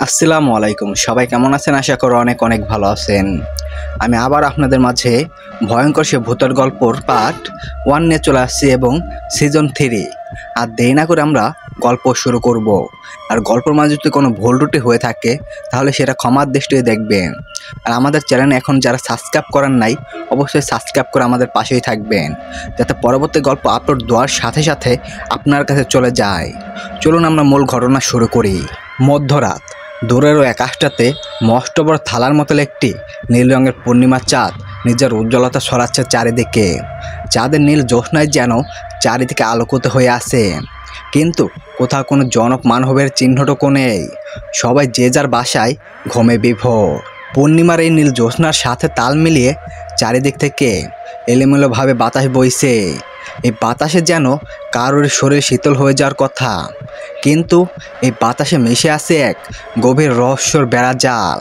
আসসালামু আলাইকুম। সবাই কেমন আছেন? আশা করি অনেক অনেক ভালো আছেন। আমি আবার আপনাদের মাঝে ভয়ঙ্কর সে ভূতের গল্পর পার্ট 1 নিয়ে চলে আসছি এবং সিজন 3। আর দেরি না করে আমরা গল্প শুরু করব। আর গল্পের মাঝে যদি কোনো ভুল ত্রুটি হয়ে থাকে তাহলে সেটা ক্ষমার দৃষ্টিতে দেখবেন। আর আমাদের চ্যানেলে এখন যারা সাবস্ক্রাইব করেন নাই অবশ্যই সাবস্ক্রাইব করে আমাদের পাশেই থাকবেন, যাতে পরবর্তী গল্প আপলোড দেওয়ার সাথে সাথে আপনার কাছে চলে যায়। চলুন আমরা মূল ঘটনা শুরু করি। মধ্যরাত, দূরের ওই আকাশটাতে মস্ত বড় থালার মতো একটি নীল রঙের পূর্ণিমার চাঁদ নিজের উজ্জ্বলতা ছড়াচ্ছে চারিদিকে। চাঁদের নীল জ্যোৎস্নায় যেন চারিদিকে আলোকিত হয়ে আছে, কিন্তু কোথাও কোনো জনক মানবের চিহ্নটুকু নেই। সবাই যে যার বাসায় ঘুমে বিভোর। পূর্ণিমার এই নীল জ্যোৎস্নার সাথে তাল মিলিয়ে চারিদিক থেকে এলোমেলোভাবে বাতাস বইছে। এই বাতাসে যেন কারোর শরীর শীতল হয়ে যাওয়ার কথা, কিন্তু এই বাতাসে মিশে আছে এক গভীর রহস্যর বেড়াজাল।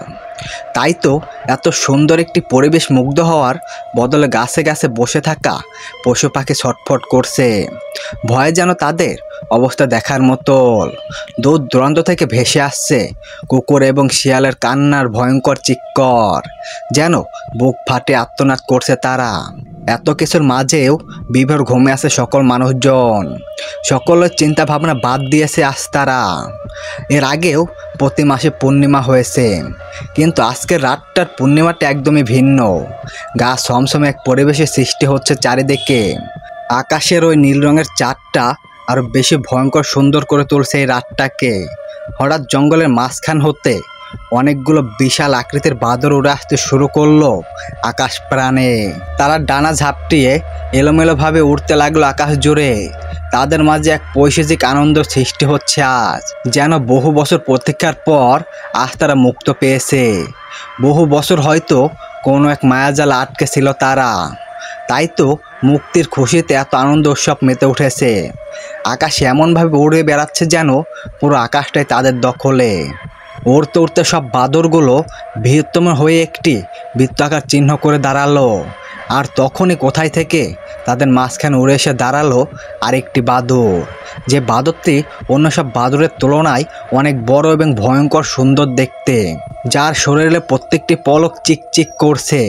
তাই তো এত সুন্দর একটি পরিবেশ মুগ্ধ হওয়ার বদলে গাছে গাছে বসে থাকা পশু পাখি ছটফট করছে। ভয়ে যেন তাদের অবস্থা দেখার মতো। দূর দূরান্ত থেকে ভেসে আসছে কুকুর এবং শিয়ালের কান্নার ভয়ঙ্কর চিৎকার, যেন বুক ফাটে আর্তনাদ করছে তারা। এত কিছুর মাঝেও বিভোর ঘুমে আছে সকল মানুষজন। সকলের চিন্তা ভাবনা বাদ দিয়েছে আজ তারা। এর আগেও প্রতি মাসে পূর্ণিমা হয়েছে, কিন্তু আজকের রাতটার পূর্ণিমাটা একদমই ভিন্ন। গা সমসমে এক পরিবেশের সৃষ্টি হচ্ছে চারিদিকে। আকাশের ওই নীল রঙের চাঁদটা আরও বেশি ভয়ঙ্কর সুন্দর করে তুলছে এই রাতটাকে। হঠাৎ জঙ্গলের মাঝখান হতে অনেকগুলো বিশাল আকৃতির বাদর উড়ে আসতে শুরু করলো আকাশ প্রাণে। তারা ডানা ঝাপটিয়ে এলোমেলোভাবে উড়তে লাগলো আকাশ জুড়ে। তাদের মাঝে এক পৈশাচিক আনন্দ সৃষ্টি হচ্ছে আজ, যেন বহু বছর প্রতীক্ষার পর আজ তারা মুক্ত পেয়েছে। বহু বছর হয়তো কোনো এক মায়াজাল আটকে ছিল তারা। তাই তো মুক্তির খুশিতে এত আনন্দ উৎসব মেতে উঠেছে। আকাশ এমনভাবে উড়ে বেড়াচ্ছে যেন পুরো আকাশটাই তাদের দখলে। উড়তে উড়তে সব বাদরগুলো বৃহত্তম হয়ে একটি বৃত্তাকার চিহ্ন করে দাঁড়ালো। আর তখনই কোথায় থেকে তাদের মাঝখানে উড়ে এসে দাঁড়ালো আরেকটি বাদর, যে বাদরটি অন্য সব বাদরের তুলনায় অনেক বড় এবং ভয়ঙ্কর সুন্দর দেখতে, যার শরীরে প্রত্যেকটি পলক চিকচিক করছে।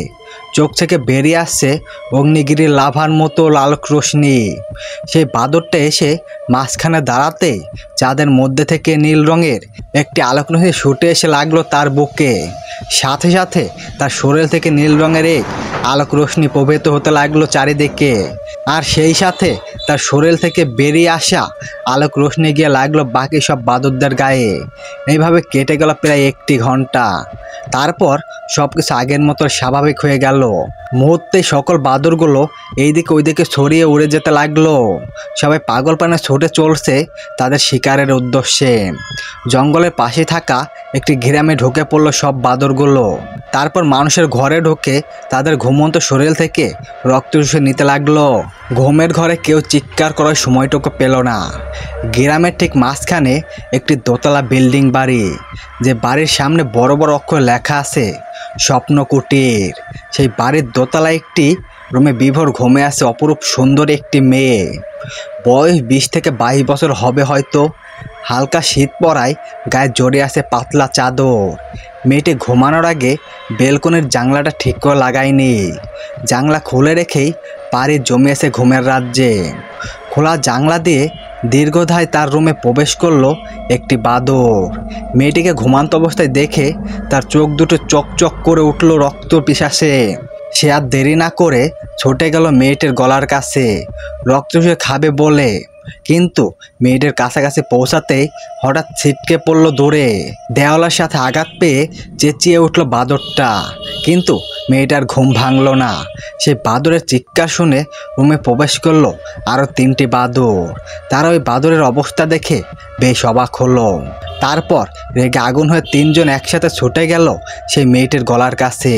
চোখ থেকে বেরিয়ে আসছে অগ্নিগিরির লাভার মতো আলোক রোশনি। সেই বাদরটা এসে মাঝখানে দাঁড়াতে চাঁদের মধ্যে থেকে নীল রঙের একটি আলোক রশ্মি ছুটে এসে লাগলো তার বুকে। সাথে সাথে তার শরীর থেকে নীল রঙের এক আলোক রশ্মি প্রবাহিত হতে লাগলো চারিদিকে। আর সেই সাথে তার শরীর থেকে বেরিয়ে আসা আলোক রশ্মি গিয়ে লাগলো বাকি সব বাদরদের গায়ে। এইভাবে কেটে গেল প্রায় 1 ঘন্টা। তারপর সব কিছু আগের মতো স্বাভাবিক হয়ে গেল। মুহূর্তে সকল বাদরগুলো এইদিকে ওইদিকে ছড়িয়ে উড়ে যেতে লাগলো। সবাই পাগল প্রাণে ছুটে চলছে তাদের শিকারের উদ্দেশ্যে। জঙ্গলের পাশে থাকা একটি গ্রামে ঢুকে পড়লো সব বাদরগুলো। তারপর মানুষের ঘরে ঢুকে তাদের ঘুমন্ত শরীর থেকে রক্ত চুষে নিতে লাগলো। ঘুমের ঘরে কেউ চিৎকার করার সময়টুকু পেল না। গ্রামের ঠিক মাঝখানে একটি দোতলা বিল্ডিং বাড়ি, যে বাড়ির সামনে বড় বড় অক্ষর লেখা আছে স্বপ্ন কুটির। সেই বাড়ির দোতলায় একটি রুমে বিভোর ঘুমে আছে অপরূপ সুন্দর একটি মেয়ে। বয়স 20 থেকে 22 বছর হবে হয়তো। হালকা শীত পড়ায় গায়ে জড়িয়ে আছে পাতলা চাদর। মেয়েটি ঘুমানোর আগে বেলকনির জানলাটা ঠিক করে লাগায়নি। জানলা খুলে রেখেই বাড়ি জমিয়েছে ঘুমের রাজ্যে। খোলা জানলা দিয়ে দীর্ঘধায় তার রুমে প্রবেশ করলো একটি বাদর। মেয়েটিকে ঘুমান্ত অবস্থায় দেখে তার চোখ দুটো চকচক করে উঠল রক্ত পিপাসে। সে আর দেরি না করে ছুটে গেল মেয়েটির গলার কাছে রক্ত চুষে খাবে বলে, কিন্তু মেয়েটির কাছাকাছি পৌঁছাতেই হঠাৎ ছিটকে পড়ল দূরে। দেওয়ালের সাথে আঘাত পেয়ে চেঁচিয়ে উঠল বাদরটা, কিন্তু মেয়েটার ঘুম ভাঙল না। সেই বাদরের চিৎকার শুনে রুমে প্রবেশ করলো আরও 3টি বাদর। তারা ওই বাদরের অবস্থা দেখে বেশ অবাক হলো। তারপর রেগে আগুন হয়ে 3 জন একসাথে ছুটে গেল সেই মেয়েটির গলার কাছে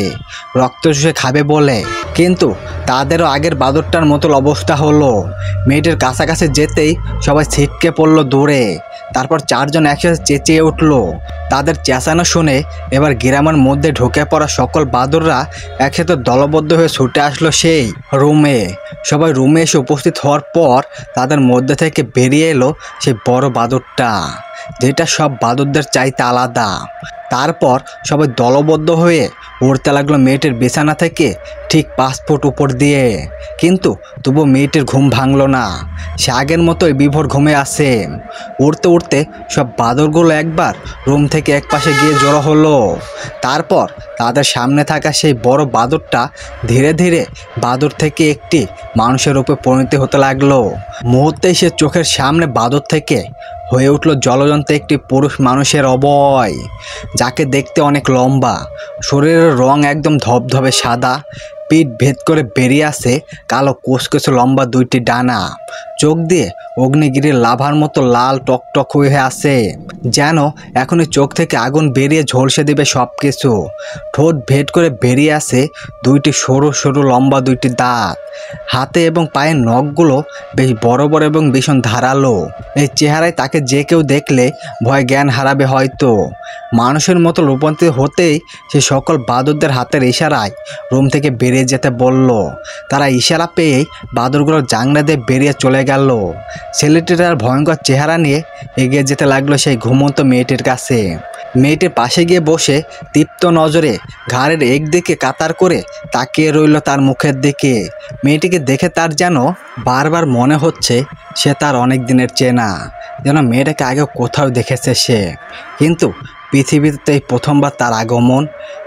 রক্ত চুষে খাবে বলে, কিন্তু তাদেরও আগের বাদরটার মতো অবস্থা হলো। মেয়েটির কাছাকাছি যেতেই সবাই ছিটকে পড়লো দূরে। তারপর 4 জন একসাথে চেঁচিয়ে উঠল। তাদের চেঁচানো শুনে এবার গ্রামের মধ্যে ঢুকে পড়া সকল বাদররা একসাথে দলবদ্ধ হয়ে ছুটে আসলো সেই রুমে। সবাই রুমে এসে উপস্থিত হওয়ার পর তাদের মধ্যে থেকে বেরিয়ে এলো সেই বড় বাদরটা। একটা, যেটা সব বাদরদের চাইতে আলাদা। তারপর সবাই দলবদ্ধ হয়ে উড়তে লাগলো মেয়েটির বিছানা থেকে ঠিক 5 ফুট উপর দিয়ে। কিন্তু তবু মেয়েটির ঘুম ভাঙল না, সে আগের মতোই বিভোর ঘুমে আছে। উড়তে উড়তে সব বাদরগুলো একবার রুম থেকে এক পাশে গিয়ে জড়ো হলো। তারপর তাদের সামনে থাকা সেই বড় বাদরটা ধীরে ধীরে বাদর থেকে একটি মানুষের রূপে পরিণত হতে লাগলো। মুহূর্তেই সে চোখের সামনে বাদর থেকে হয়ে উঠল জলজন্ত একটি পুরুষ মানুষের অবয়, যাকে দেখতে অনেক লম্বা, শরীরের রং একদম ধবধবে সাদা, পিঠ ভেদ করে বেরিয়ে আসে কালো কুচকুচে লম্বা 2টি ডানা, চোখ দিয়ে অগ্নিগিরির লাভার মতো লাল টকটক হয়ে আসে, যেন এখনই চোখ থেকে আগুন বেরিয়ে ঝলসে দেবে সব কিছু। ঠোঁট ভেদ করে বেরিয়ে আসে 2টি সরু সরু লম্বা 2টি দাঁত। হাতে এবং পায়ের নখগুলো বেশ বড় বড় এবং ভীষণ ধারালো। এই চেহারায় তাকে যে কেউ দেখলে ভয় জ্ঞান হারাবে হয়তো। মানুষের মতো রূপান্তরিত হতেই সে সকল বাদরদের হাতের ইশারায় রুম থেকে বেরিয়ে যেতে বলল। তারা ইশারা পেয়েই বাদরগুলো জাংলা দিয়ে বেরিয়ে চলে গেল। ছেলেটির আর ভয়ঙ্কর চেহারা নিয়ে এগিয়ে যেতে লাগলো সেই ঘুমন্ত মেয়েটির কাছে। মেয়েটির পাশে গিয়ে বসে তীপ্ত নজরে ঘাড়ের একদিকে কাতার করে তাকিয়ে রইল তার মুখের দিকে। মেয়েটিকে দেখে তার যেন বারবার মনে হচ্ছে সে তার অনেক দিনের চেনা, যেন মেয়েটাকে আগেও কোথাও দেখেছে সে। কিন্তু পৃথিবীতে এই প্রথমবার তার আগমন।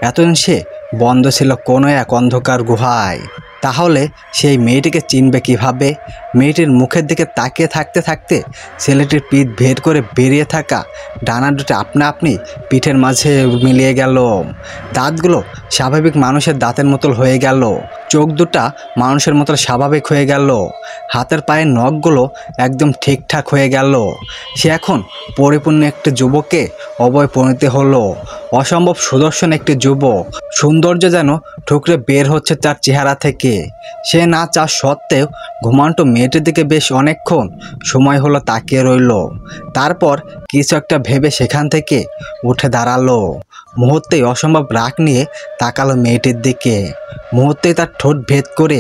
এতদিন সে বন্ধ ছিল কোনো এক অন্ধকার গুহায়। তাহলে সেই মেয়েটিকে চিনবে কিভাবে? মেয়েটির মুখের দিকে তাকিয়ে থাকতে থাকতে ছেলেটির পিঠ ভেদ করে বেরিয়ে থাকা ডানা দুটো আপনা আপনি পিঠের মাঝে মিলিয়ে গেল। দাঁতগুলো স্বাভাবিক মানুষের দাঁতের মতো হয়ে গেল, চোখ দুটা মানুষের মতো স্বাভাবিক হয়ে গেল, হাতের পায়ের নখগুলো একদম ঠিকঠাক হয়ে গেল। সে এখন পরিপূর্ণ একটি যুবকে অবয় পরিণত হলো, অসম্ভব সুদর্শন একটি যুবক। সৌন্দর্য যেন ঠুকরে বের হচ্ছে তার চেহারা থেকে। সে না চাওয়া সত্ত্বেও ঘুমান্ত মেয়েটির দিকে বেশ অনেকক্ষণ সময় হলো তাকিয়ে রইল। তারপর কিছু একটা ভেবে সেখান থেকে উঠে দাঁড়ালো। মুহূর্তেই অসম্ভব রাগ নিয়ে তাকালো মেয়েটির দিকে। মুহূর্তেই তার ঠোঁট ভেদ করে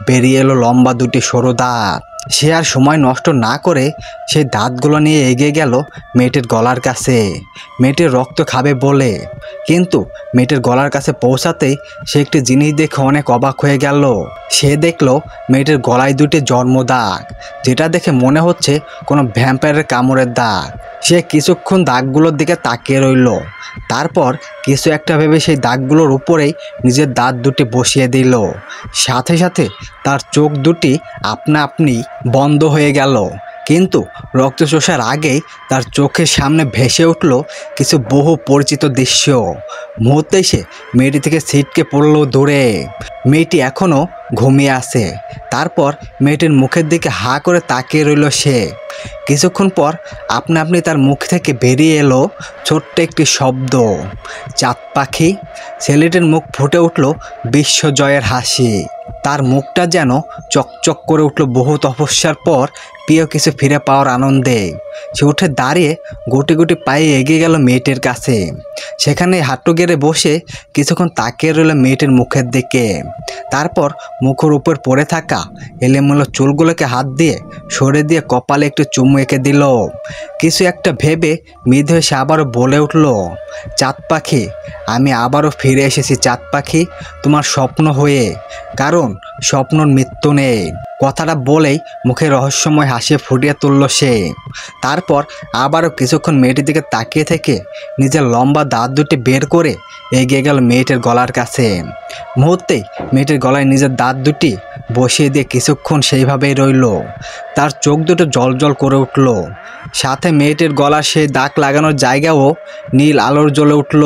বেরিয়ে এলো লম্বা 2টি সরু দাঁত। সে আর সময় নষ্ট না করে সেই দাঁতগুলো নিয়ে এগিয়ে গেল মেয়েটির গলার কাছে, মেয়েটির রক্ত খাবে বলে। কিন্তু মেয়েটির গলার কাছে পৌঁছাতেই সে একটি জিনিস দেখে অনেক অবাক হয়ে গেল। সে দেখলো মেয়েটির গলায় 2টি জন্মদাগ, যেটা দেখে মনে হচ্ছে কোনো ভ্যাম্পায়ারের কামড়ের দাগ। সে কিছুক্ষণ দাগগুলোর দিকে তাকিয়ে রইল। তারপর কিছু একটা ভেবে সেই দাগগুলোর উপরেই নিজের দাঁত 2টি বসিয়ে দিল। সাথে সাথে তার চোখ 2টি আপনা আপনি বন্ধ হয়ে গেল। কিন্তু রক্ত চোষার আগেই তার চোখের সামনে ভেসে উঠল কিছু বহু পরিচিত দৃশ্য। মুহূর্তেই সে মেয়েটি থেকে ছিটকে পড়ল দূরে। মেয়েটি এখনও ঘুমিয়ে আছে। তারপর মেয়েটির মুখের দিকে হা করে তাকিয়ে রইল সে। কিছুক্ষণ পর আপনা আপনি তার মুখ থেকে বেরিয়ে এলো ছোট্ট একটি শব্দ, চাঁদ পাখি। ছেলেটির মুখ ফুটে উঠল বিশ্বজয়ের হাসি। তার মুখটা যেন চকচক করে উঠল বহু তপস্যার পর প্রিয় কিছু ফিরে পাওয়ার আনন্দে। সে উঠে দাঁড়িয়ে গুটি গুটি পায়ে এগিয়ে গেল মেয়েটির কাছে। সেখানে হাঁটু গেড়ে বসে কিছুক্ষণ তাকিয়ে রইল মেয়েটির মুখের দিকে। তারপর মুখের উপর পড়ে থাকা এলোমেলো চুলগুলোকে হাত দিয়ে সরে দিয়ে কপালে একটু চুমু এঁকে দিল। কিছু একটা ভেবে মৃদু সে আবারও বলে উঠল, চাঁদ পাখি, আমি আবারও ফিরে এসেছি চাঁদ পাখি, তোমার স্বপ্ন হয়ে, কারণ স্বপ্নর মৃত্যু নেই। কথাটা বলেই মুখে রহস্যময় হাসি ফুটিয়ে তুলল সে। তারপর আবারও কিছুক্ষণ মেয়েটির দিকে তাকিয়ে থেকে নিজের লম্বা দাঁত 2টি বের করে এগিয়ে গেল মেয়েটির গলার কাছে। মুহূর্তেই মেয়েটির গলায় নিজের দাঁত 2টি বসিয়ে দিয়ে কিছুক্ষণ সেইভাবেই রইল। তার চোখ দুটো জল জল করে উঠল। সাথে মেয়েটির গলার সেই দাগ লাগানোর জায়গাও নীল আলোর জ্বলে উঠল।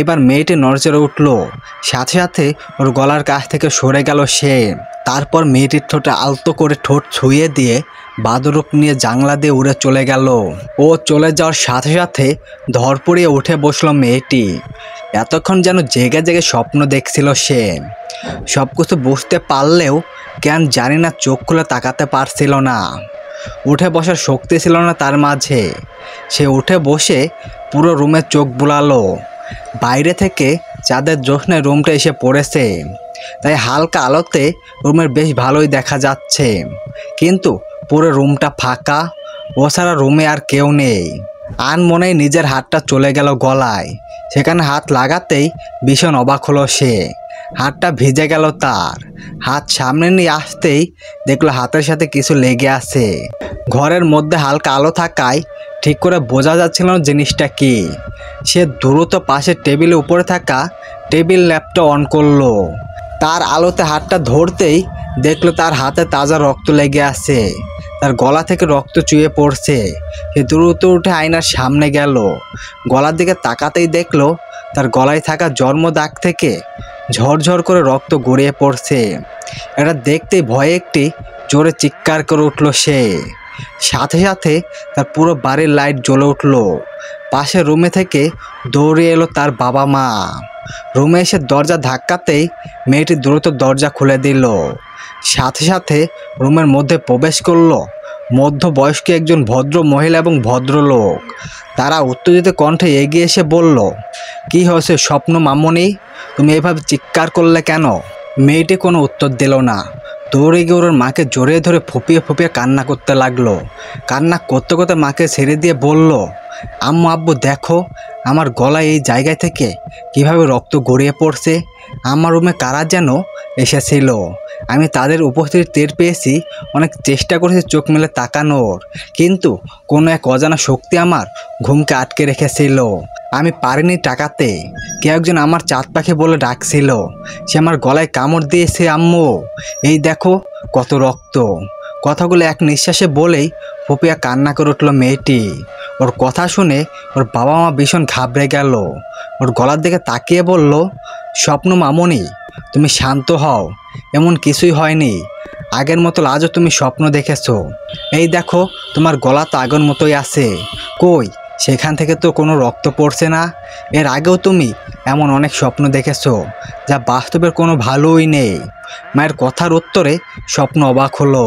এবার মেয়েটি নড়চড়ে উঠল। সাথে সাথে ওর গলার কাছ থেকে সরে গেল সে। তারপর মেয়েটির ঠোঁটে আলতো করে ঠোঁট ছুঁয়ে দিয়ে বাদরূপ নিয়ে জানলা দিয়ে উড়ে চলে গেল। ও চলে যাওয়ার সাথে সাথে ধরপড়িয়ে উঠে বসলো মেয়েটি। এতক্ষণ যেন জেগে জেগে স্বপ্ন দেখছিল সে। সব কিছু বুঝতে পারলেও কেন জানি না চোখ খুলে তাকাতে পারছিল না। উঠে বসার শক্তি ছিল না তার মাঝে। সে উঠে বসে পুরো রুমে চোখ বুলালো। বাইরে থেকে চাঁদের জ্যোৎস্নায় রুমটা এসে পড়েছে, তাই হালকা আলোতে রুমের বেশ ভালোই দেখা যাচ্ছে। কিন্তু পুরো রুমটা ফাঁকা, ও ছাড়া রুমে আর কেউ নেই। আনমনেই নিজের হাতটা চলে গেল গলায়। সেখানে হাত লাগাতেই ভীষণ অবাক হলো সে। হাতটা ভিজে গেল তার। হাত সামনে নিয়ে আসতেই দেখলো হাতের সাথে কিছু লেগে আছে। ঘরের মধ্যে হালকা আলো থাকায় ঠিক করে বোঝা যাচ্ছিল না জিনিসটা কি। সে দ্রুত পাশের টেবিলের উপরে থাকা টেবিল ল্যাম্পটা অন করলো। তার আলোতে হাতটা ধরতেই দেখলো তার হাতে তাজা রক্ত লেগে আছে। তার গলা থেকে রক্ত চুইয়ে পড়ছে। সে দ্রুত উঠে আয়নার সামনে গেল। গলার দিকে তাকাতেই দেখলো তার গলায় থাকা জন্ম দাগ থেকে ঝরঝর করে রক্ত গড়িয়ে পড়ছে। এটা দেখতেই ভয়ে একটি জোরে চিৎকার করে উঠল সে। সাথে সাথে তার পুরো বাড়ির লাইট জ্বলে উঠল। পাশের রুমে থেকে দৌড়ে এলো তার বাবা মা। রুমে এসে দরজা ধাক্কাতেই মেয়েটি দ্রুত দরজা খুলে দিল। সাথে সাথে রুমের মধ্যে প্রবেশ করলো মধ্যবয়স্ক একজন ভদ্র মহিলা এবং ভদ্রলোক। তারা উত্তেজিত কণ্ঠে এগিয়ে এসে বলল, কি হয়েছে স্বপ্ন মামনি, তুমি এভাবে চিৎকার করলে কেন? মেয়েটি কোনো উত্তর দিল না। দৌড়ে গিয়ে ওর মাকে জড়িয়ে ধরে ফুপিয়ে ফুপিয়ে কান্না করতে লাগলো। কান্না করতে করতে মাকে ছেড়ে দিয়ে বলল, আম্মু আব্বু দেখো আমার গলায় এই জায়গায় থেকে কিভাবে রক্ত গড়িয়ে পড়ছে। আমার রুমে কারা যেন এসেছিল। আমি তাদের উপস্থিতি টের পেয়েছি। অনেক চেষ্টা করেছি চোখ মেলে তাকানোর, কিন্তু কোনো এক অজানা শক্তি আমার ঘুমকে আটকে রেখেছিল। আমি পারিনি টাকাতে। কেউ একজন আমার চাঁদ পাখি বলে ডাকছিল। সে আমার গলায় কামড় দিয়েছে আম্মু, এই দেখো কত রক্ত। কথাগুলো এক নিঃশ্বাসে বলেই ফুপিয়া কান্না করে উঠল মেয়েটি। ওর কথা শুনে ওর বাবা মা ভীষণ ঘাবড়ে গেল। ওর গলার দিকে তাকিয়ে বলল, স্বপ্ন মামনি তুমি শান্ত হও, এমন কিছুই হয়নি। আগের মতো আজও তুমি স্বপ্ন দেখেছো। এই দেখো তোমার গলা তো আগের মতোই আছে। কই সেখান থেকে তো কোনো রক্ত পড়ছে না। এর আগেও তুমি এমন অনেক স্বপ্ন দেখেছো যা বাস্তবের কোনো ভালোই নেই। মায়ের কথার উত্তরে স্বপ্ন অবাক হলো।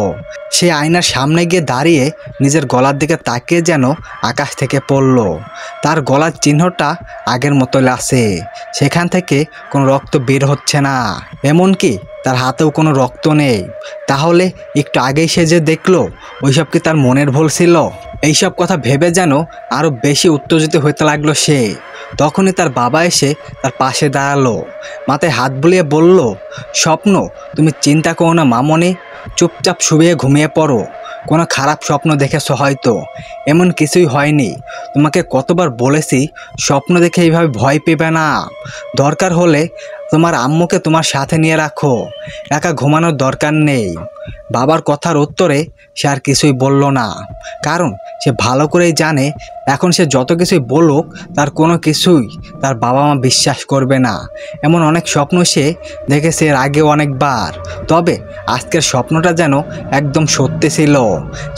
সে আয়নার সামনে গিয়ে দাঁড়িয়ে নিজের গলার দিকে তাকিয়ে যেন আকাশ থেকে পড়ল। তার গলার চিহ্নটা আগের মতোই আছে। সেখান থেকে কোনো রক্ত বের হচ্ছে না, এমনকি তার হাতেও কোনো রক্ত নেই। তাহলে একটু আগেই সে যে দেখলো ওইসব কি তার মনের ভুল ছিল? এইসব কথা ভেবে যেন আরও বেশি উত্তেজিত হতে লাগলো সে। তখনই তার বাবা এসে তার পাশে দাঁড়ালো। মাথায় হাত বুলিয়ে বলল, স্বপ্ন তুমি চিন্তা করো না মামনি, চুপচাপ শুয়ে ঘুমিয়ে পড়ো। কোনো খারাপ স্বপ্ন দেখেছো হয়তো, এমন কিছুই হয়নি। তোমাকে কতবার বলেছি স্বপ্ন দেখে এইভাবে ভয় পেবে না। দরকার হলে তোমার আম্মুকে তোমার সাথে নিয়ে রাখো, একা ঘুমানোর দরকার নেই। বাবার কথার উত্তরে সে আর কিছুই বলল না, কারণ সে ভালো করেই জানে এখন সে যত কিছুই বলুক তার কোনো কিছুই তার বাবা মা বিশ্বাস করবে না। এমন অনেক স্বপ্ন সে দেখেছে এর আগেও অনেকবার, তবে আজকের স্বপ্নটা যেন একদম সত্যি ছিল।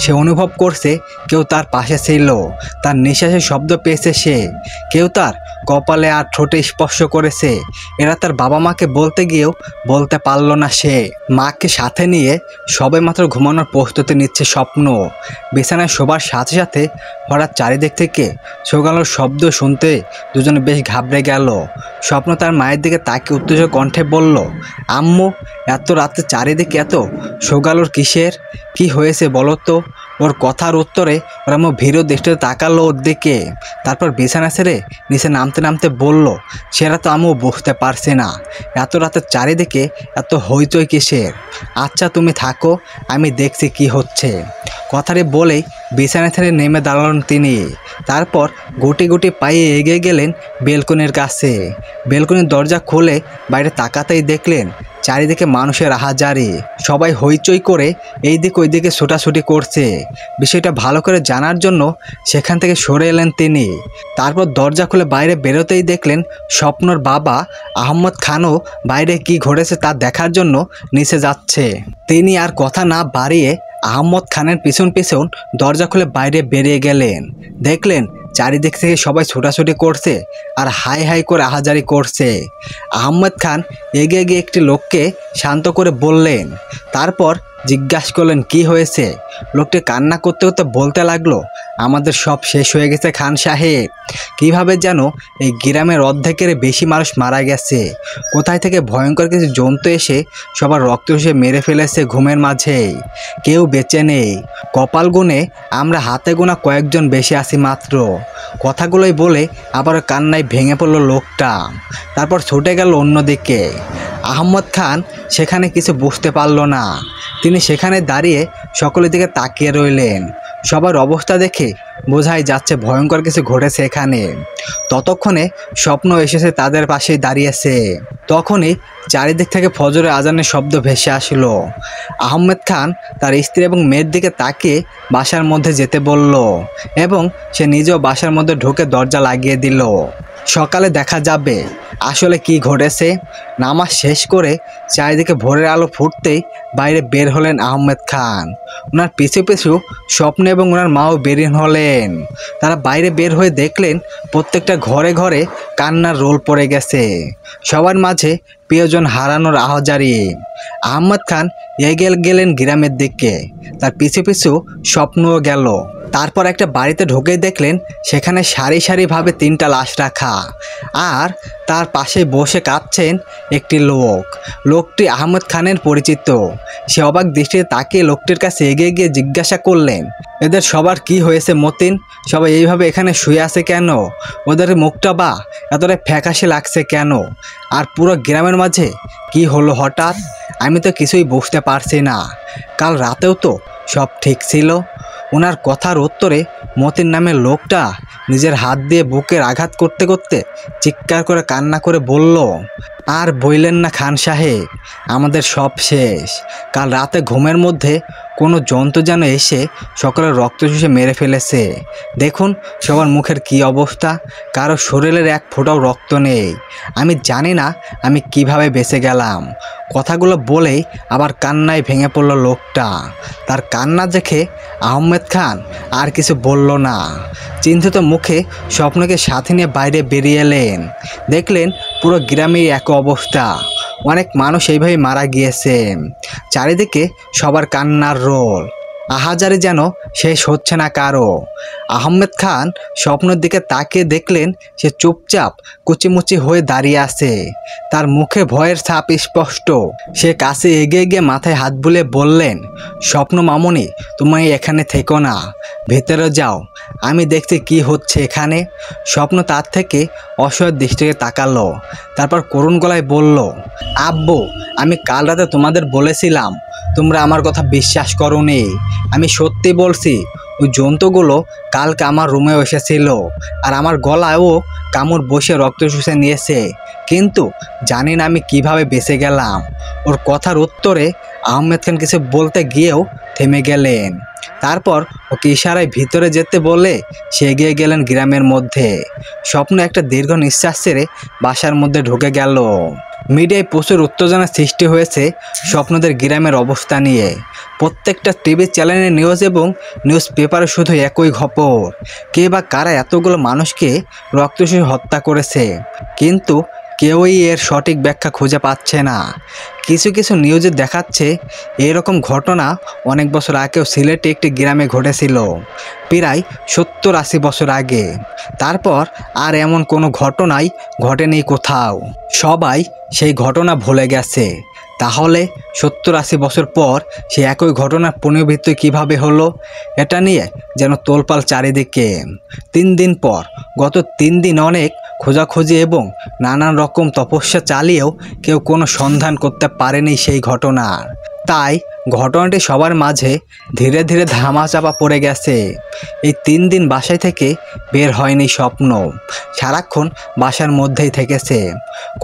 সে অনুভব করছে কেউ তার পাশে ছিল, তার নিঃশ্বাসের শব্দ পেয়েছে সে, কেউ তার কপালে আর ঠোঁটে স্পর্শ করেছে। এরা তার বাবা মাকে বলতে গিয়েও বলতে পারল না সে। মাকে সাথে নিয়ে সবে মাত্র ঘুমানোর প্রস্তুতি নিচ্ছে স্বপ্ন। বিছানায় শোবার সাথে সাথে হঠাৎ চারিদিক থেকে শোগালোর শব্দ শুনতে দুজনে বেশ ঘাবড়ে গেল। স্বপ্ন তার মায়ের দিকে তাকিয়ে উত্তেজক কণ্ঠে বলল, আম্মু এত রাতে চারিদিকে এত শোগালোর কিসের? কি হয়েছে বলো তো? ওর কথার উত্তরে ওর আম্মু ভীরু দৃষ্টিতে তাকালো ওর দিকে। তারপর বিছানা ছেড়ে নিচে নামতে নামতে বলল, সেটা তো আম্মু বুঝতে পারছে না, এত রাতের চারিদিকে এত হইচই কিসের? আচ্ছা তুমি থাকো, আমি দেখছি কি হচ্ছে। কথাটি বলেই বিছানা ছেড়ে নেমে দাঁড়ালেন তিনি। তারপর গুটি গুটি পায়ে এগিয়ে গেলেন বেলকনির কাছে। বেলকনির দরজা খুলে বাইরে তাকাতেই দেখলেন চারিদিকে মানুষের আহাজারি। সবাই হইচই করে এই দিক ওই দিকে ছোটাছুটি করছে। বিষয়টা ভালো করে জানার জন্য সেখান থেকে সরে এলেন তিনি। তারপর দরজা খুলে বাইরে বেরোতেই দেখলেন স্বপ্নর বাবা আহমদ খানও বাইরে কি ঘটেছে তা দেখার জন্য নিচে যাচ্ছে। তিনি আর কথা না বাড়িয়ে আহমদ খানের পিছন পিছন দরজা খুলে বাইরে বেরিয়ে গেলেন। দেখলেন চারিদিক থেকে সবাই ছোটাছুটি করছে আর হাই হাই করে আহাজারি করছে। আহমেদ খান এগিয়ে গিয়ে একটি লোককে শান্ত করে বললেন, তারপর জিজ্ঞাসা করলেন কি হয়েছে। লোকটি কান্না করতে করতে বলতে লাগলো, আমাদের সব শেষ হয়ে গেছে খান সাহেব। কিভাবে যেন এই গ্রামের অর্ধেকের বেশি মানুষ মারা গেছে। কোথায় থেকে ভয়ঙ্কর কিছু জন্তু এসে সবার রক্ত চুষে মেরে ফেলেছে ঘুমের মাঝেই। কেউ বেঁচে নেই। কপাল গুনে আমরা হাতে গোনা কয়েকজন বেশি আছি মাত্র। কথাগুলোই বলে আবার কান্নায় ভেঙে পড়ল লোকটা। তারপর ছুটে গেল অন্যদিকে। আহমদ খান সেখানে কিছু বুঝতে পারল না। তিনি সেখানে দাঁড়িয়ে সকলের দিকে তাকিয়ে রইলেন। সবার অবস্থা দেখে বোঝাই যাচ্ছে ভয়ঙ্কর কিছু ঘটেছে এখানে। ততক্ষণে স্বপ্ন এসেছে তাদের পাশেই দাঁড়িয়েছে। তখনই চারিদিক থেকে ফজরের আজানের শব্দ ভেসে আসলো। আহমেদ খান তার স্ত্রী এবং মেয়ের দিকে তাকিয়ে বাসার মধ্যে যেতে বলল এবং সে নিজেও বাসার মধ্যে ঢুকে দরজা লাগিয়ে দিল। সকালে দেখা যাবে আসলে কি ঘটেছে। নামাজ শেষ করে চারিদিকে ভোরের আলো ফুটতেই বাইরে বের হলেন আহমেদ খান। ওনার পিছু পিছু স্বপ্ন এবং ওনার মাও বেরিয়ে হলেন। তারা বাইরে বের হয়ে দেখলেন প্রত্যেকটা ঘরে ঘরে কান্নার রোল পড়ে গেছে। সবার মাঝে প্রিয়জন হারানোর আহাজারি। আহমেদ খান এগিয়ে গেলেন গ্রামের দিকে। তার পিছু পিছু স্বপ্নও গেল। তারপর একটা বাড়িতে ঢুকেই দেখলেন সেখানে সারি সারিভাবে 3টা লাশ রাখা, আর তার পাশে বসে কাঁদছেন একটি লোক। লোকটি আহমেদ খানের পরিচিত। সে অবাক দৃষ্টিতে তাকিয়ে লোকটির কাছে এগিয়ে গিয়ে জিজ্ঞাসা করলেন, এদের সবার কি হয়েছে মতিন? সবাই এইভাবে এখানে শুয়ে আছে কেন? ওদের মুখটা বা এতটা ফ্যাকাশে লাগছে কেন? আর পুরো গ্রামের মাঝে কি হলো হঠাৎ? আমি তো কিছুই বুঝতে পারছি না। কাল রাতেও তো সব ঠিক ছিল। ওনার কথার উত্তরে মতিন নামের লোকটা নিজের হাত দিয়ে বুকের আঘাত করতে করতে চিৎকার করে কান্না করে বলল, আর বইলেন না খান সাহেব, আমাদের সব শেষ। কাল রাতে ঘুমের মধ্যে কোনো জন্তু যেন এসে সকলের রক্ত চুষে মেরে ফেলেছে। দেখুন সবার মুখের কি অবস্থা, কারো শরীরের এক ফোঁটাও রক্ত নেই। আমি জানি না আমি কিভাবে বেঁচে গেলাম। কথাগুলো বলেই আবার কান্নায় ভেঙে পড়ল লোকটা। তার কান্না দেখে আহমেদ খান আর কিছু বলল না। চিন্তিত মুখে স্বপ্নকে সাথে নিয়ে বাইরে বেরিয়ে এলেন। দেখলেন পুরো গ্রামেই এক অবস্থা। অনেক মানুষ এইভাবে মারা গিয়েছে। চারিদিকে সবার কান্নার রোল। আহাজারি যেন শেষ হচ্ছে না কারো। আহমেদ খান স্বপ্নের দিকে তাকিয়ে দেখলেন সে চুপচাপ কুচিমুচি হয়ে দাঁড়িয়ে আছে। তার মুখে ভয়ের ছাপ স্পষ্ট। সে কাছে এগিয়ে গিয়ে মাথায় হাত বুলিয়ে বললেন, স্বপ্ন মামুনি, তুমি এখানে থেকো না, ভেতরে যাও, আমি দেখছি কি হচ্ছে এখানে। স্বপ্ন তার থেকে অসহায় দৃষ্টিতে তাকালো। তারপর করুণ গলায় বলল, আব্বু, আমি কাল রাতে তোমাদের বলেছিলাম, তোমরা আমার কথা বিশ্বাস করোনি। আমি সত্যি বলছি, ওই জন্তুগুলো কালকে আমার রুমেও এসেছিল আর আমার গলায়ও কামড় বসে রক্ত শুষে নিয়েছে, কিন্তু জানি না আমি কিভাবে বেঁচে গেলাম। ওর কথার উত্তরে আহমেদ খান কিছু বলতে গিয়েও থেমে গেলেন। তারপর ওকে ইশারায় ভিতরে যেতে বলে সে এগিয়ে গেলেন গ্রামের মধ্যে। স্বপ্ন একটা দীর্ঘ নিঃশ্বাস ছেড়ে বাসার মধ্যে ঢুকে গেল। মিডিয়ায় প্রচুর উত্তেজনার সৃষ্টি হয়েছে স্বপ্নদের গ্রামের অবস্থা নিয়ে। প্রত্যেকটা টিভি চ্যানেলের নিউজ এবং নিউজ পেপারে শুধু একই খবর, কে বা কারা এতগুলো মানুষকে রক্তচুষে হত্যা করেছে, কিন্তু কেউই এর সঠিক ব্যাখ্যা খুঁজে পাচ্ছে না। কিছু কিছু নিউজে দেখাচ্ছে এরকম ঘটনা অনেক বছর আগেও সিলেটে একটি গ্রামে ঘটেছিল, প্রায় 70-80 বছর আগে। তারপর আর এমন কোনো ঘটনাই ঘটেনি কোথাও। সবাই সেই ঘটনা ভুলে গেছে। তাহলে 70-80 বছর পর সে একই ঘটনার পুনরাবৃত্তি কীভাবে হলো, এটা নিয়ে যেন তোলপাল চারিদিকে। 3 দিন পর, গত 3 দিন অনেক খোঁজাখুঁজি এবং নানান রকম তপস্যা চালিয়েও কেউ কোনো সন্ধান করতে পারেনি সেই ঘটনার। তাই ঘটনাটি সবার মাঝে ধীরে ধীরে ধামাচাপা পড়ে গেছে। এই 3 দিন বাসায় থেকে বের হয়নি স্বপ্ন, সারাক্ষণ বাসার মধ্যেই থেকেছে।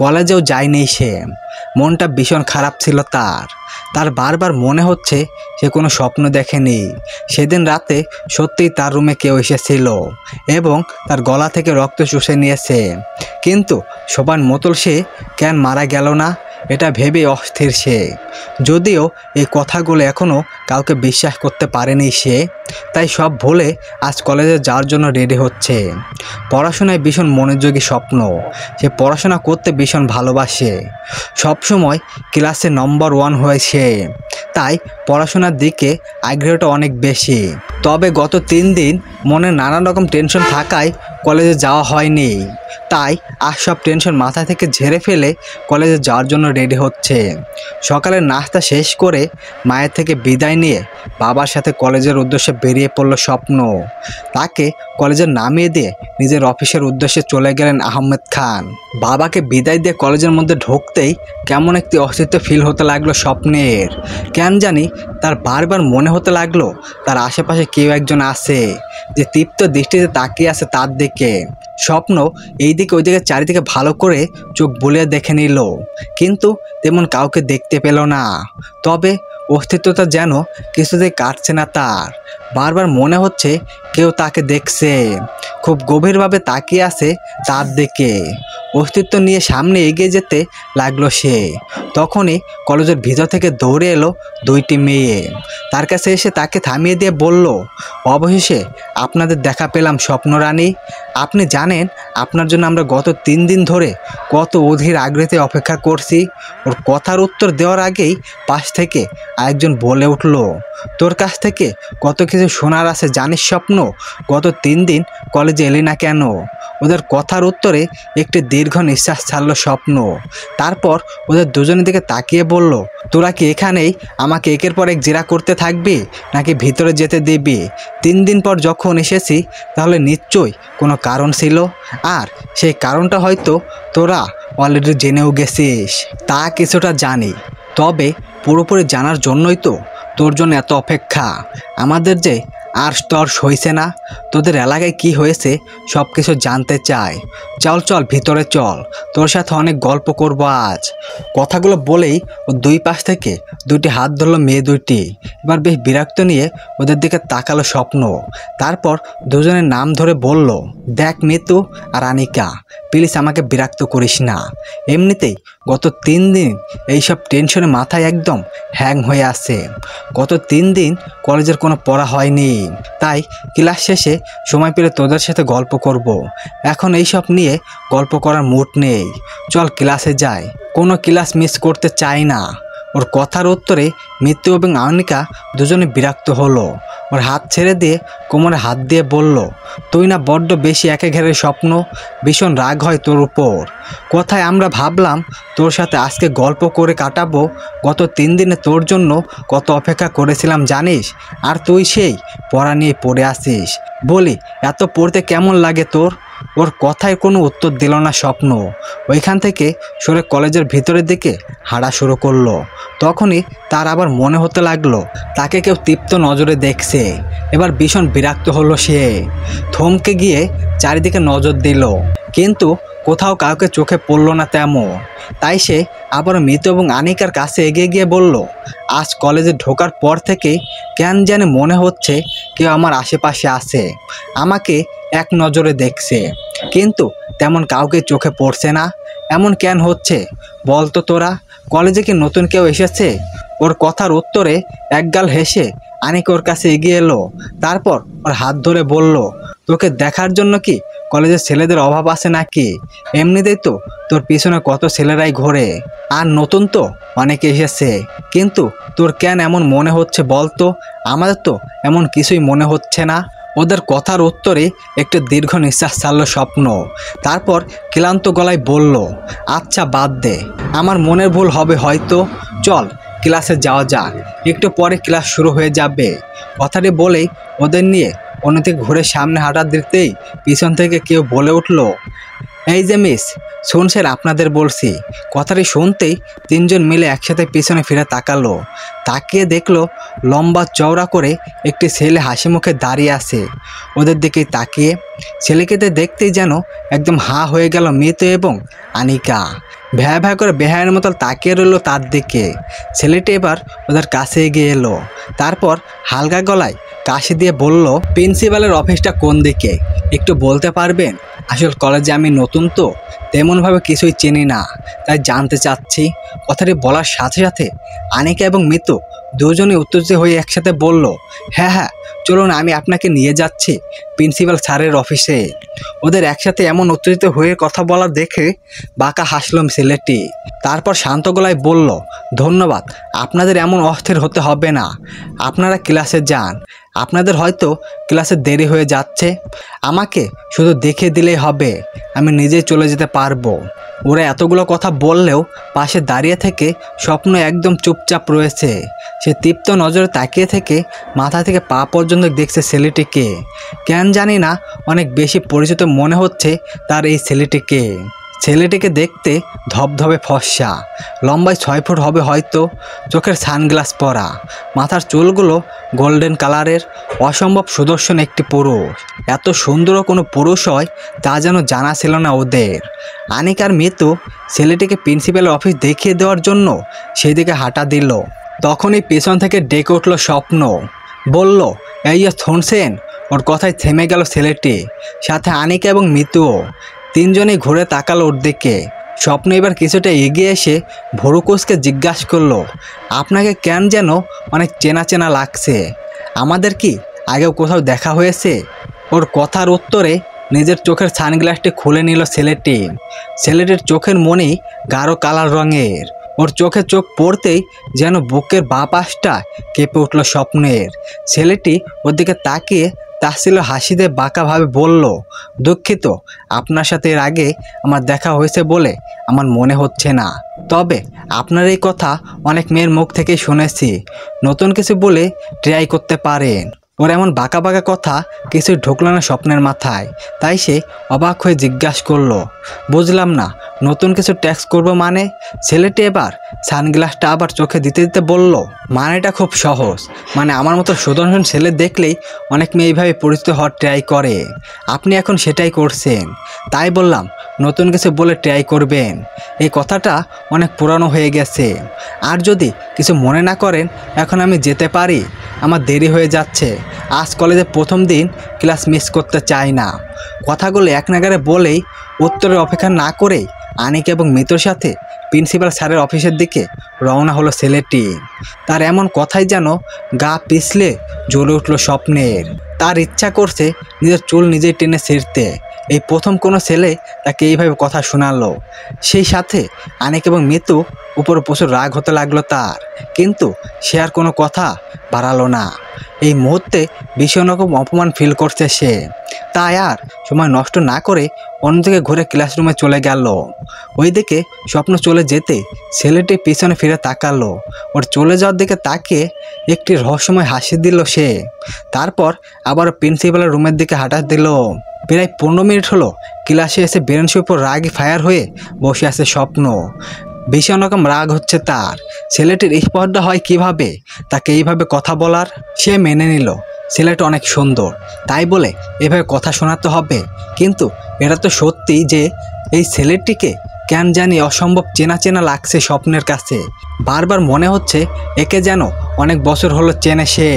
কলেজেও যায়নি সে। মনটা ভীষণ খারাপ ছিল তার বারবার মনে হচ্ছে সে কোনো স্বপ্ন দেখেনি। সেদিন রাতে সত্যিই তার রুমে কেউ এসেছিল এবং তার গলা থেকে রক্ত চুষে নিয়েছে, কিন্তু সবার মতল সে কেন মারা গেল না, এটা ভেবে অস্থির সে। যদিও এই কথাগুলো এখনও কাউকে বিশ্বাস করতে পারেনি সে, তাই সব ভুলে আজ কলেজে যাওয়ার জন্য রেডি হচ্ছে। পড়াশোনায় ভীষণ মনোযোগী স্বপ্ন, সে পড়াশোনা করতে ভীষণ ভালোবাসে, সবসময় ক্লাসে নম্বর 1 হয়েছে, তাই পড়াশোনার দিকে আগ্রহটা অনেক বেশি। তবে গত 3 দিন মনে নানান রকম টেনশন থাকায় কলেজে যাওয়া হয়নি, তাই আজ সব টেনশন মাথা থেকে ঝেড়ে ফেলে কলেজে যাওয়ার জন্য রেডি হচ্ছে। সকালের নাস্তা শেষ করে মায়ের থেকে বিদায় নিয়ে বাবার সাথে কলেজের উদ্দেশ্যে বেরিয়ে পড়ল স্বপ্ন। তাকে কলেজে নামিয়ে দিয়ে নিজের অফিসের উদ্দেশ্যে চলে গেলেন আহমেদ খান। বাবাকে বিদায় দিয়ে কলেজের মধ্যে ঢুকতেই কেমন একটি অস্তিত্ব ফিল হতে লাগলো স্বপ্নের। কেন জানি তার বারবার মনে হতে লাগলো তার আশেপাশে কেউ একজন আছে, যে তৃপ্ত দৃষ্টিতে তাকিয়ে আছে তার দিকে। স্বপ্ন এইদিকে ওইদিকে চারিদিকে ভালো করে চোখ বুলিয়ে দেখে নিল, কিন্তু তেমন কাউকে দেখতে পেল না। তবে অস্তিত্বটা যেন কিছুতেই কাটছে না তার। বারবার মনে হচ্ছে কেউ তাকে দেখছে, খুব গভীরভাবে তাকিয়ে আছে তার দিকে। অস্তিত্ব নিয়ে সামনে এগিয়ে যেতে লাগলো সে। তখনই কলেজের ভিতর থেকে দৌড়ে এলো 2টি মেয়ে। তার কাছে এসে তাকে থামিয়ে দিয়ে বলল, অবশেষে আপনাদের দেখা পেলাম স্বপ্নরানী। আপনি জানেন আপনার জন্য আমরা গত 3 দিন ধরে কত অধীর আগ্রহে অপেক্ষা করছি। ওর কথার উত্তর দেওয়ার আগেই পাশ থেকে আরেকজন বলে উঠল, তোর কাছ থেকে কত কিছু শোনার আছে জানিস স্বপ্ন? গত 3 দিন কলেজে এলি না কেন? ওদের কথার উত্তরে একটি দীর্ঘ নিঃশ্বাস ছাড়ল স্বপ্ন। তারপর ওদের দুজনের দিকে তাকিয়ে বলল, তোরা কি এখানেই আমাকে একের পর এক জেরা করতে থাকবি, নাকি ভিতরে যেতে দিবি? 3 দিন পর যখন এসেছি তাহলে নিশ্চয়ই কোনো কারণ ছিল, আর সেই কারণটা হয়তো তোরা অলরেডি জেনেও গেছিস। তা কিছুটা জানি, তবে পুরোপুরি জানার জন্যই তো তোর জন্য এত অপেক্ষা। আমাদের যে আর তর সইছে না, তোদের এলাকায় কি হয়েছে সব কিছু জানতে চায়। চল চল ভিতরে চল, তোর সাথে অনেক গল্প করব আজ। কথাগুলো বলেই ও 2 পাশ থেকে 2টি হাত ধরলো মেয়ে 2টি। এবার বেশ বিরক্ত নিয়ে ওদের দিকে তাকালো স্বপ্ন। তারপর দুজনের নাম ধরে বলল, দেখ মিতু আর আনিকা, প্লিজ আমাকে বিরক্ত করিস না। এমনিতেই গত 3 দিন এইসব টেনশনে মাথায় একদম হ্যাং হয়ে আছে। গত 3 দিন কলেজের কোনো পড়া হয়নি, তাই ক্লাস শেষে সময় পেলে তোদের সাথে গল্প করব। এখন এইসব নিয়ে গল্প করার মুড নেই, চল ক্লাসে যাই। কোনো ক্লাস মিস করতে চাই না। ওর কথার উত্তরে মিতু এবং আনিকা দুজনে বিরক্ত হলো। ওর হাত ছেড়ে দিয়ে কোমরে হাত দিয়ে বলল, তুই না বড্ড বেশি একে ঘেরে স্বপ্ন, ভীষণ রাগ হয় তোর উপর। কোথায় আমরা ভাবলাম তোর সাথে আজকে গল্প করে কাটাবো। গত 3 দিনে তোর জন্য কত অপেক্ষা করেছিলাম জানিস, আর তুই সেই পড়া নিয়ে পড়ে আসিস। বলি এত পড়তে কেমন লাগে তোর? ওর কথায় কোনো উত্তর দিল না স্বপ্ন। ওইখান থেকে সরে কলেজের ভিতরের দিকে হাঁটা শুরু করলো। তখনই তার আবার মনে হতে লাগলো তাকে কেউ তৃপ্ত নজরে দেখছে। এবার ভীষণ বিরক্ত হলো সে। থমকে গিয়ে চারিদিকে নজর দিল, কিন্তু কোথাও কাউকে চোখে পড়ল না তেমন। তাই সে আবার মিতু এবং আনিকার কাছে এগিয়ে গিয়ে বলল, আজ কলেজে ঢোকার পর থেকে কেন জানে মনে হচ্ছে কেউ আমার আশেপাশে আছে, আমাকে এক নজরে দেখছে, কিন্তু তেমন কাউকে চোখে পড়ছে না। এমন কেন হচ্ছে বলতো তোরা? কলেজে কি নতুন কেউ এসেছে? ওর কথার উত্তরে একগাল হেসে আনিকা ওর কাছে এগিয়ে এলো। তারপর ওর হাত ধরে বলল, তোকে দেখার জন্য কি কলেজের ছেলেদের অভাব আছে নাকি? এমনিতেই তো তোর পিছনে কত ছেলেরাই ঘোরে, আর নতুন তো অনেকে এসেছে, কিন্তু তোর কেন এমন মনে হচ্ছে বলতো? আমাদের তো এমন কিছুই মনে হচ্ছে না। ওদের কথার উত্তরে একটু দীর্ঘ নিঃশ্বাস ছাড়ল স্বপ্ন। তারপর ক্লান্ত গলায় বলল, আচ্ছা বাদ দে, আমার মনের ভুল হবে হয়তো, চল ক্লাসে যাওয়া যাক, একটু পরে ক্লাস শুরু হয়ে যাবে। কথাটি বলেই ওদের নিয়ে অন্যদিকে ঘুরে সামনে হাঁটা দিতেই পিছন থেকে কেউ বলে উঠল, এই যে মিস, শুনছেন আপনাদের বলছি। কথাটি শুনতেই 3 জন মিলে একসাথে পিছনে ফিরে তাকালো। তাকিয়ে দেখলো লম্বা চওড়া করে একটি ছেলে হাসি মুখে দাঁড়িয়ে আছে ওদের দিকে তাকিয়ে। ছেলেকে দেখতেই যেন একদম হা হয়ে গেল মিতু এবং আনিকা। ভ্যা ভ্যা করে বেহায়ের মতো তাকিয়ে রইল তার দিকে। ছেলেটি এবার ওদের কাছে এগিয়ে এলো, তারপর হালকা গলায় কাশি দিয়ে বলল, প্রিন্সিপালের অফিসটা কোন দিকে একটু বলতে পারবেন? আসল কলেজে আমি নতুন তো তেমনভাবে কিছুই চিনি না, তাই জানতে চাচ্ছি। কথাটি বলার সাথে সাথে আনিকা এবং মিতু দুজনই উত্তেজিত হয়ে একসাথে বলল, হ্যাঁ হ্যাঁ চলুন, আমি আপনাকে নিয়ে যাচ্ছি প্রিন্সিপাল স্যারের অফিসে। ওদের একসাথে এমন উত্তেজিত হয়ে কথা বলা দেখে বাঁকা হাসলাম ছেলেটি। তারপর শান্ত গলায় বলল, ধন্যবাদ, আপনাদের এমন অস্থির হতে হবে না, আপনারা ক্লাসে যান। আপনাদের হয়তো ক্লাসে দেরি হয়ে যাচ্ছে, আমাকে শুধু দেখে দিলেই হবে, আমি নিজেই চলে যেতে পারবো। ওরা এতগুলো কথা বললেও পাশে দাঁড়িয়ে থেকে স্বপ্ন একদম চুপচাপ রয়েছে। সে তৃপ্ত নজরে তাকিয়ে থেকে মাথা থেকে পা পর্যন্ত দেখছে ছেলেটিকে। কেন জানি না অনেক বেশি পরিচিত মনে হচ্ছে তার এই ছেলেটিকে। ছেলেটিকে দেখতে ধবধবে ফর্সা, লম্বায় 6 ফুট হবে হয়তো, চোখের সানগ্লাস পরা, মাথার চুলগুলো গোল্ডেন কালারের, অসম্ভব সুদর্শন একটি পুরুষ। এত সুন্দরও কোনো পুরুষ হয় তা যেন জানা ছিল না ওদের। আনিকার মিতু ছেলেটিকে প্রিন্সিপালের অফিস দেখিয়ে দেওয়ার জন্য সেদিকে হাঁটা দিল। তখনই পেছন থেকে ডেকে উঠল স্বপ্ন, বলল, এই শুনছেন? ওর কথায় থেমে গেল ছেলেটি, সাথে আনিকা এবং মিতুও। তিনজনেই ঘুরে তাকালো ওর দিকে। স্বপ্ন এবার কিছুটা এগিয়ে এসে ভুরুকুসকে জিজ্ঞাসা করলো, আপনাকে কেন যেন অনেক চেনা চেনা লাগছে, আমাদের কি আগেও কোথাও দেখা হয়েছে? ওর কথার উত্তরে নিজের চোখের সানগ্লাসটি খুলে নিল ছেলেটি। ছেলেটির চোখের মনি গাঢ় কালার রঙের। ওর চোখে চোখ পড়তেই যেন বুকের বাঁ পাশটা কেঁপে উঠল স্বপ্নের। ছেলেটি ওর দিকে তাকিয়ে তাচ্ছিল্য হাসি দিয়ে বাঁকাভাবে বলল, দুঃখিত, আপনার সাথে এর আগে আমার দেখা হয়েছে বলে আমার মনে হচ্ছে না, তবে আপনার এই কথা অনেক মেয়ের মুখ থেকেই শুনেছি, নতুন কিছু বলে ট্রাই করতে পারেন। ওর এমন বাঁকা বাঁকা কথা কিছু ঢুকলো না স্বপ্নের মাথায়, তাই সে অবাক হয়ে জিজ্ঞাসা করলো, বুঝলাম না, নতুন কিছু ট্যাক্স করব মানে? ছেলেটি এবার সানগ্লাসটা আবার চোখে দিতে দিতে বলল, মানেটা খুব সহজ, মানে আমার মতো সুদর্শন ছেলে দেখলেই অনেক মেয়ে এইভাবে পরিচিত হওয়ার ট্রাই করে, আপনি এখন সেটাই করছেন, তাই বললাম নতুন কিছু বলে ট্রাই করবেন। এই কথাটা অনেক পুরানো হয়ে গেছে, আর যদি কিছু মনে না করেন এখন আমি যেতে পারি, আমার দেরি হয়ে যাচ্ছে, আজ কলেজে প্রথম দিন, ক্লাস মিস করতে চাই না। কথাগুলো এক নাগারে বলেই উত্তরের অপেক্ষা না করেই আনিকা এবং মিতুর সাথে প্রিন্সিপাল স্যারের অফিসের দিকে রওনা হলো ছেলেটি। তার এমন কথাই যেন গা পিছলে জ্বলে উঠল স্বপ্নের। তার ইচ্ছা করছে নিজের চুল নিজেই টেনে ছিঁড়তে। এই প্রথম কোনো ছেলে তাকে এইভাবে কথা শোনালো। সেই সাথে আনিকা এবং মিতু উপর প্রচুর রাগ হতে লাগলো তার, কিন্তু সে আর কোনো কথা বাড়ালো না। এই মুহূর্তে ভীষণ রকম অপমান ফিল করছে সে, তাই আর সময় নষ্ট না করে অন্যদিকে ঘুরে ক্লাসরুমে চলে গেল। ওইদিকে স্বপ্ন চলে যেতে ছেলেটি পিছনে ফিরে তাকালো। ওর চলে যাওয়ার দিকে তাকিয়ে একটি রহস্যময় হাসি দিল সে। তারপর আবার প্রিন্সিপালের রুমের দিকে হাঁটা দিল। প্রায় 15 মিনিট হলো ক্লাসে এসে বেঞ্চের উপর রাগে ফায়ার হয়ে বসে আছে স্বপ্ন। ভীষণ রকম রাগ হচ্ছে তার। ছেলেটির স্পর্ধা হয় কিভাবে তাকে এইভাবে কথা বলার? সে মেনে নিল ছেলেটা অনেক সুন্দর, তাই বলে এভাবে কথা শোনাতে হবে, কিন্তু এটা তো সত্যি যে এই ছেলেটিকে কেন জানি অসম্ভব চেনা চেনা লাগছে স্বপ্নের কাছে। বারবার মনে হচ্ছে একে যেন অনেক বছর হলো চেনে সে,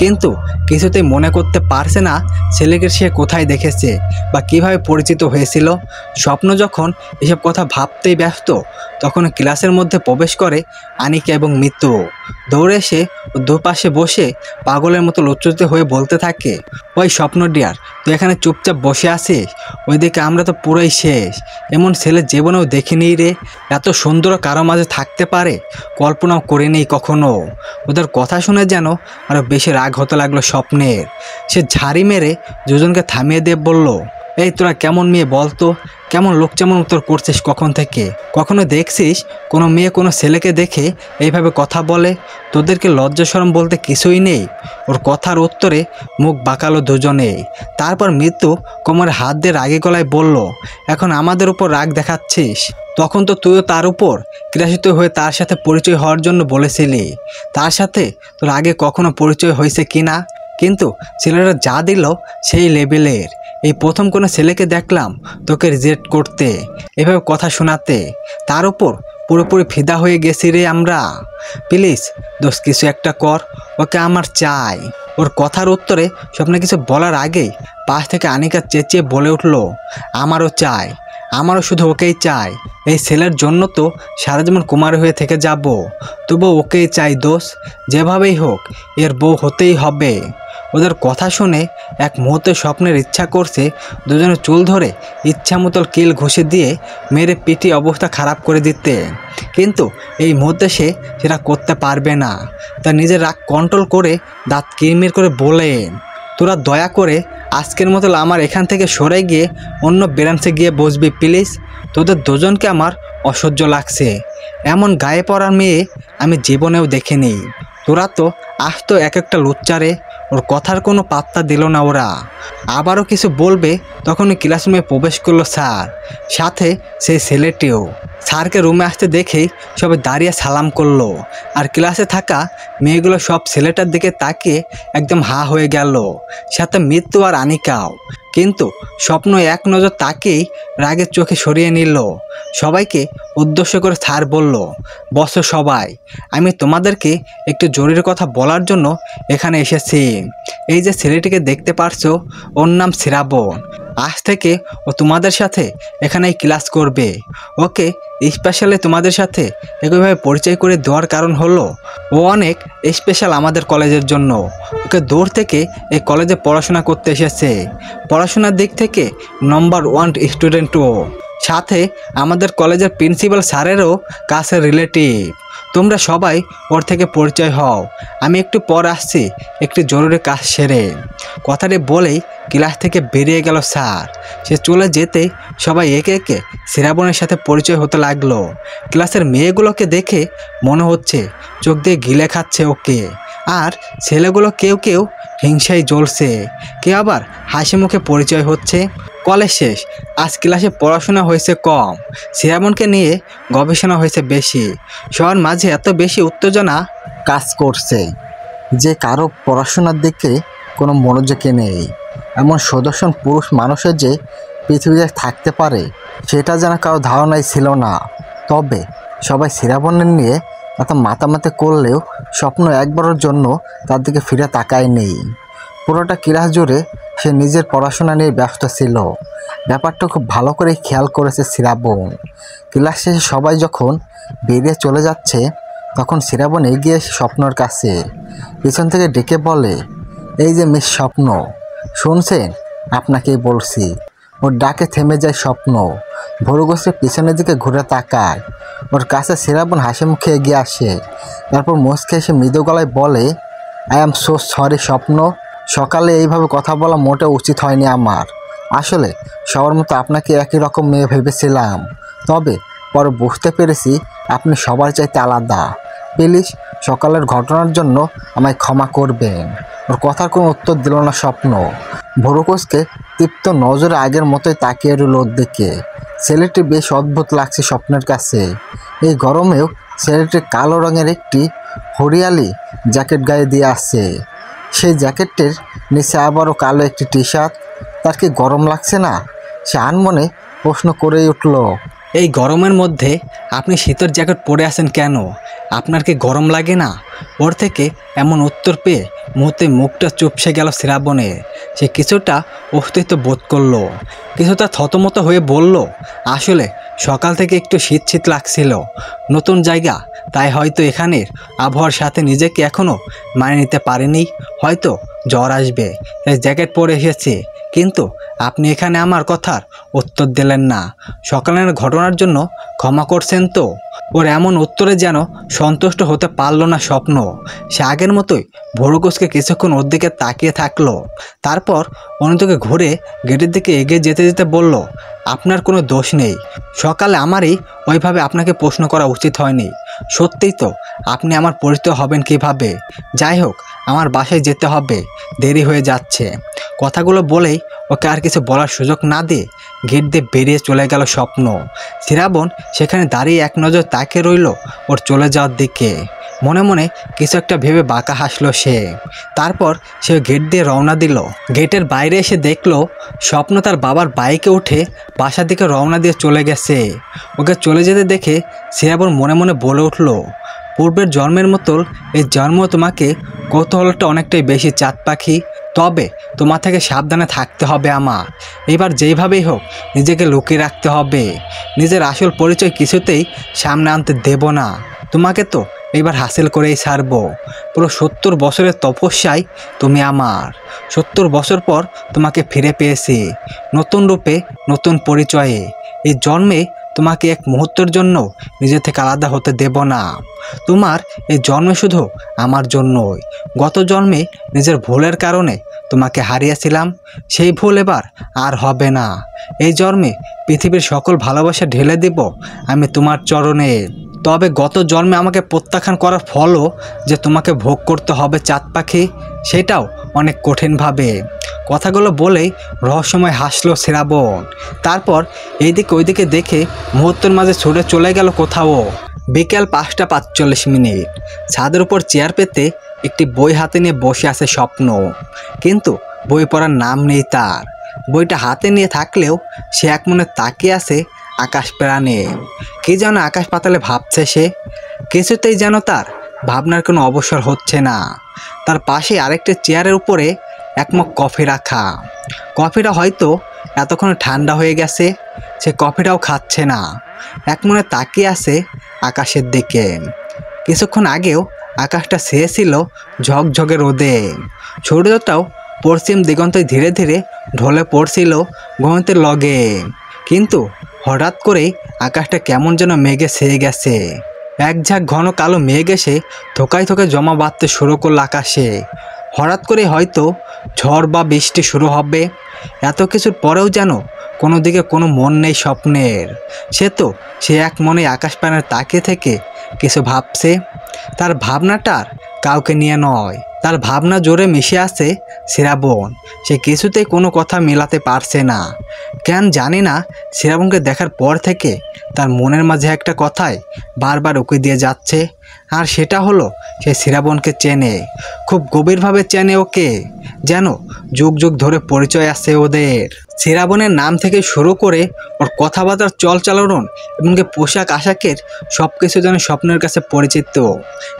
কিন্তু কিছুতেই মনে করতে পারছে না ছেলেকে সে কোথায় দেখেছে বা কিভাবে পরিচিত হয়েছিল। স্বপ্ন যখন এসব কথা ভাবতেই ব্যস্ত, তখন ক্লাসের মধ্যে প্রবেশ করে আনিকা এবং মিতু। দৌড়ে এসে দুপাশে বসে পাগলের মতো লজ্জিত হয়ে বলতে থাকে, ওই স্বপ্ন ডিয়ার, তুই এখানে চুপচাপ বসে আছিস, ওইদিকে আমরা তো পুরোই শেষ, এমন ছেলে জীবনেও দেখিনি রে, এত সুন্দর কারো মাঝে থাকতে পারে কল্পনাও করিনি কখনো। ওদের কথা শুনে যেন আরও বেশি রাগ হতে লাগলো স্বপ্নের। সে ঝাড়ি মেরে দুজনকে থামিয়ে দিয়ে বলল, এই তোরা কেমন মেয়ে বলতো, কেমন লোক যেমন উত্তর করছিস কখন থেকে? কখনো দেখছিস কোনো মেয়ে কোনো ছেলেকে দেখে এইভাবে কথা বলে? তোদেরকে লজ্জা শরম বলতে কিছুই নেই? ওর কথার উত্তরে মুখ বাঁকালো দুজনেই। তারপর মৃত্যু কোমরে হাত দিয়ে রাগে গলায় বলল, এখন আমাদের উপর রাগ দেখাচ্ছিস? তখন তো তুইও তার উপর ক্রীড়াশিত হয়ে তার সাথে পরিচয় হওয়ার জন্য বলেছিলি। তার সাথে তোর আগে কখনো পরিচয় হয়েছে কি না? কিন্তু ছেলেরা যা দিল সেই লেভেলের। এই প্রথম কোনো ছেলেকে দেখলাম তোকে রিজেক্ট করতে, এভাবে কথা শোনাতে, তার উপর পুরোপুরি ফিদা হয়ে গেছি রে আমরা। প্লিজ দোস্ত কিছু একটা কর, ওকে আমার চাই। ওর কথার উত্তরে স্বপ্নে কিছু বলার আগেই পাশ থেকে আনিকা চেঁচিয়ে বলে উঠল, আমারও চাই, আমারও শুধু ওকেই চাই। এই ছেলের জন্য তো সারা জীবন কুমারী হয়ে থেকে যাব, তবু ওকেই চাই দোষ, যেভাবেই হোক এর বউ হতেই হবে। ওদের কথা শুনে এক মুহূর্তে স্বপ্নের ইচ্ছা করছে দুজনে চুল ধরে ইচ্ছা মতো কিল ঘষে দিয়ে মেরে পিটি অবস্থা খারাপ করে দিতে, কিন্তু এই মুহূর্তে সে সেটা করতে পারবে না। তা নিজের রাগ কন্ট্রোল করে দাঁত কিরমির করে বলে, তোরা দয়া করে আজকের মতো আমার এখান থেকে সরে গিয়ে অন্য ব্রাঞ্চে গিয়ে বসবি প্লিজ। তোদের দুজনকে আমার অসহ্য লাগছে, এমন গায়ে পড়ার মেয়ে আমি জীবনেও দেখিনি। তোরা তো আজ তো এক একটা লুচ্চারে। ওর কথার কোনো পাত্তা দিল না ওরা। আবারও কিছু বলবে তখনই ক্লাসরুমে প্রবেশ করলো স্যার, সাথে সেই ছেলেটিও। স্যারকে রুমে আসতে দেখেই সবাই দাঁড়িয়ে সালাম করলো, আর ক্লাসে থাকা মেয়েগুলো সব ছেলেটার দিকে তাকিয়ে একদম হা হয়ে গেল, সাথে মৃত্যু আর আনিকাও। কিন্তু স্বপ্ন এক নজর তাকিয়েই রাগের চোখে সরিয়ে নিল। সবাইকে উদ্দেশ্য করে স্যার বলল, বসো সবাই, আমি তোমাদেরকে একটু জরুরি কথা বলার জন্য এখানে এসেছি। এই যে ছেলেটিকে দেখতে পারছো, ওর নাম শ্রাবণ। আজ থেকে ও তোমাদের সাথে এখানেই ক্লাস করবে। ওকে স্পেশালি তোমাদের সাথে একইভাবে পরিচয় করে দেওয়ার কারণ হলো ও অনেক স্পেশাল আমাদের কলেজের জন্য। ওকে দূর থেকে এই কলেজে পড়াশোনা করতে এসেছে, পড়াশোনার দিক থেকে নাম্বার 1 স্টুডেন্ট ও, সাথে আমাদের কলেজের প্রিন্সিপাল স্যারেরও কাছের রিলেটিভ। তোমরা সবাই ওর থেকে পরিচয় হও, আমি একটু পর আসছি একটি জরুরি কাজ সেরে। কথাটি বলেই ক্লাস থেকে বেরিয়ে গেল স্যার। সে চলে যেতে সবাই একে একে শ্রাবণের সাথে পরিচয় হতে লাগলো। ক্লাসের মেয়েগুলোকে দেখে মনে হচ্ছে চোখ দিয়ে গিলে খাচ্ছে ওকে, আর ছেলেগুলো কেউ কেউ হিংসায় জ্বলছে, কেউ আবার হাসি মুখে পরিচয় হচ্ছে। কলেজ শেষ, আজ ক্লাসে পড়াশোনা হয়েছে কম, শ্রাবণকে নিয়ে গবেষণা হয়েছে বেশি। সবার মাঝে এত বেশি উত্তেজনা কাজ করছে যে কারো পড়াশোনার দিকে কোনো মনোযোগী নেই। এমন সুদর্শন পুরুষ মানুষের যে পৃথিবীতে থাকতে পারে সেটা যেন কারো ধারণাই ছিল না। তবে সবাই শ্রাবণের নিয়ে এত মাতামাতি করলেও স্বপ্ন একবারের জন্য তার দিকে ফিরে তাকায় নেই। পুরোটা ক্লাস জুড়ে সে নিজের পড়াশোনা নিয়ে ব্যস্ত ছিল। ব্যাপারটা খুব ভালো করে খেয়াল করেছে শ্রাবণ। ক্লাস শেষে সবাই যখন বেরিয়ে চলে যাচ্ছে তখন শ্রাবণ এগিয়ে এসে স্বপ্নর কাছে পিছন থেকে ডেকে বলে, এই যে মিস স্বপ্ন, শুনছেন, আপনাকেই বলছি। ওর ডাকে থেমে যায় স্বপ্ন, ভোরগোস্তে পিছনের দিকে ঘুরে তাকায়। ওর কাছে শ্রাবণ হাসি মুখে এগিয়ে আসে, তারপর মুচকে এসে মৃদু গলায় বলে, আই অ্যাম সো সরি স্বপ্ন, সকালে এইভাবে কথা বলা মোটেও উচিত হয়নি আমার। আসলে সবার মতো আপনাকে একই রকম মেয়ে ভেবেছিলাম, তবে পরে বুঝতে পেরেছি আপনি সবার চাইতে আলাদা। প্লিজ সকালের ঘটনার জন্য আমায় ক্ষমা করবেন। ওর কথার কোনো উত্তর দিল না স্বপ্ন। ভোরকোসকে তৃপ্ত নজরে আগের মতোই তাকিয়ে রইল ওর দিকে। ছেলেটি বেশ অদ্ভুত লাগছে স্বপ্নের কাছে। এই গরমেও ছেলেটি কালো রঙের একটি হরিয়ালি জ্যাকেট গায়ে দিয়ে আসছে। সেই জ্যাকেটটির নিচে আবারও কালো একটি টি শার্ট। তার কি গরম লাগছে না? সে আনমনে প্রশ্ন করেই উঠল, এই গরমের মধ্যে আপনি শীতের জ্যাকেট পরে আছেন কেন? আপনার কি গরম লাগে না? ওর থেকে এমন উত্তর পেয়ে মুহূর্তে মুখটা চুপসে গেল শ্রাবণের। সে কিছুটা অস্তিত্ব বোধ করলো, কিছুটা থতমত হয়ে বলল, আসলে সকাল থেকে একটু শীত শীত লাগছিল, নতুন জায়গা, তাই হয়তো এখানের আবহাওয়ার সাথে নিজেকে এখনও মানিয়ে নিতে পারেনি, হয়তো জ্বর আসবে তাই জ্যাকেট পরে এসেছে। কিন্তু আপনি এখানে আমার কথার উত্তর দিলেন না। সকালের ঘটনার জন্য ক্ষমা করছেন তো? ওর এমন উত্তরে যেন সন্তুষ্ট হতে পারল না স্বপ্ন। সে আগের মতোই ভোরকোসকে কিছুক্ষণ ওর দিকে তাকিয়ে থাকলো, তারপর অন্যদিকে ঘুরে গেটের দিকে এগিয়ে যেতে যেতে বলল, আপনার কোনো দোষ নেই, সকালে আমারই ওইভাবে আপনাকে প্রশ্ন করা উচিত হয়নি। সত্যিই তো আপনি আমার পরিচিত হবেন কিভাবে? যাই হোক, আমার বাসায় যেতে হবে, দেরি হয়ে যাচ্ছে। কথাগুলো বলেই ওকে আর কিছু বলার সুযোগ না দিয়ে গেট দিয়ে বেরিয়ে চলে গেল স্বপ্ন। শ্রাবণ সেখানে দাঁড়িয়ে এক নজর তাকিয়ে রইল ওর চলে যাওয়ার দিকে। মনে মনে কিছু একটা ভেবে বাঁকা হাসলো সে। তারপর সে গেট দিয়ে রওনা দিল। গেটের বাইরে এসে দেখলো স্বপ্ন তার বাবার বাইকে উঠে বাসার দিকে রওনা দিয়ে চলে গেছে। ওকে চলে যেতে দেখে শ্রাবণ মনে মনে বলে উঠল, পূর্বের জন্মের মতো এই জন্ম তোমাকে কৌতূহলটা অনেকটাই বেশি চাঁদ পাখি। তবে তোমার থেকে সাবধানে থাকতে হবে আমার। এবার যেইভাবেই হোক নিজেকে লুকিয়ে রাখতে হবে। নিজের আসল পরিচয় কিছুতেই সামনে আনতে দেব না। তোমাকে তো এবার হাসিল করেই ছাড়বো। পুরো 70 বছরের তপস্যায় তুমি আমার। 70 বছর পর তোমাকে ফিরে পেয়েছি, নতুন রূপে, নতুন পরিচয়ে। এই জন্মে তোমাকে এক মুহূর্তের জন্য নিজে থেকে আলাদা হতে দেব না। তোমার এই জন্মে শুধু আমার জন্যই। গত জন্মে নিজের ভুলের কারণে তোমাকে হারিয়েছিলাম, সেই ভুল এবার আর হবে না। এই জন্মে পৃথিবীর সকল ভালোবাসা ঢেলে দেব আমি তোমার চরণে। তবে গত জন্মে আমাকে প্রত্যাখ্যান করার ফলও যে তোমাকে ভোগ করতে হবে চাঁদ পাখি, সেটাও অনেক কঠিনভাবে। কথাগুলো বলেই রহস্যময় হাসলো শ্রাবণ। তারপর এইদিকে ওইদিকে দেখে মুহূর্তের মাঝে ছুটে চলে গেল কোথাও। বিকেল 5টা 45 ছাদের উপর চেয়ার পেতে একটি বই হাতে নিয়ে বসে আছে স্বপ্ন। কিন্তু বই পড়ার নাম নেই তার। বইটা হাতে নিয়ে থাকলেও সে এক মনে তাকিয়ে আছে আকাশ প্রাণে। কি যেন আকাশ পাতালে ভাবছে সে। কিছুতেই যেন তার ভাবনার কোনো অবসর হচ্ছে না। তার পাশে আরেকটি চেয়ারের উপরে এক মগ কফি রাখা। কফিটা হয়তো এতক্ষণে ঠান্ডা হয়ে গেছে। সে কফিটাও খাচ্ছে না, এক মনে তাকিয়ে আছে আকাশের দিকে। কিছুক্ষণ আগেও আকাশটা ছেয়েছিল ঝকঝকে রোদে। সূর্যটাও পশ্চিম দিগন্তে ধীরে ধীরে ঢলে পড়ছিল ঘুমতের লগে। কিন্তু হঠাৎ করেই আকাশটা কেমন যেন মেঘে ছেয়ে গেছে। এক ঝাঁক ঘন কালো মেঘ এসে থোকায় থোকায় জমা বাঁধতে শুরু করলো আকাশে। হঠাৎ করে হয়তো ঝড় বা বৃষ্টি শুরু হবে। এত কিছুর পরেও যেন কোনো দিকে কোনো মন নেই স্বপ্নের। সে এক মনে আকাশ পানে তাকিয়ে থেকে কিছু ভাবছে। তার ভাবনাটার কাউকে নিয়ে নয়, তার ভাবনা জোরে মিশে আছে শ্রাবণ। সে কিছুতেই কোনো কথা মেলাতে পারছে না। কেন জানি না, শ্রাবণকে দেখার পর থেকে তার মনের মাঝে একটা কথাই বারবার উকি দিয়ে যাচ্ছে। আর সেটা হলো সে শ্রাবণকে চেনে, খুব গভীরভাবে চেনে ওকে। যেন যুগ যুগ ধরে পরিচয় আছে ওদের। শ্রাবণের নাম থেকে শুরু করে ওর কথাবার্তার চলচালন এমনকি পোশাক আশাকের সব কিছু যেন স্বপ্নের কাছে পরিচিত।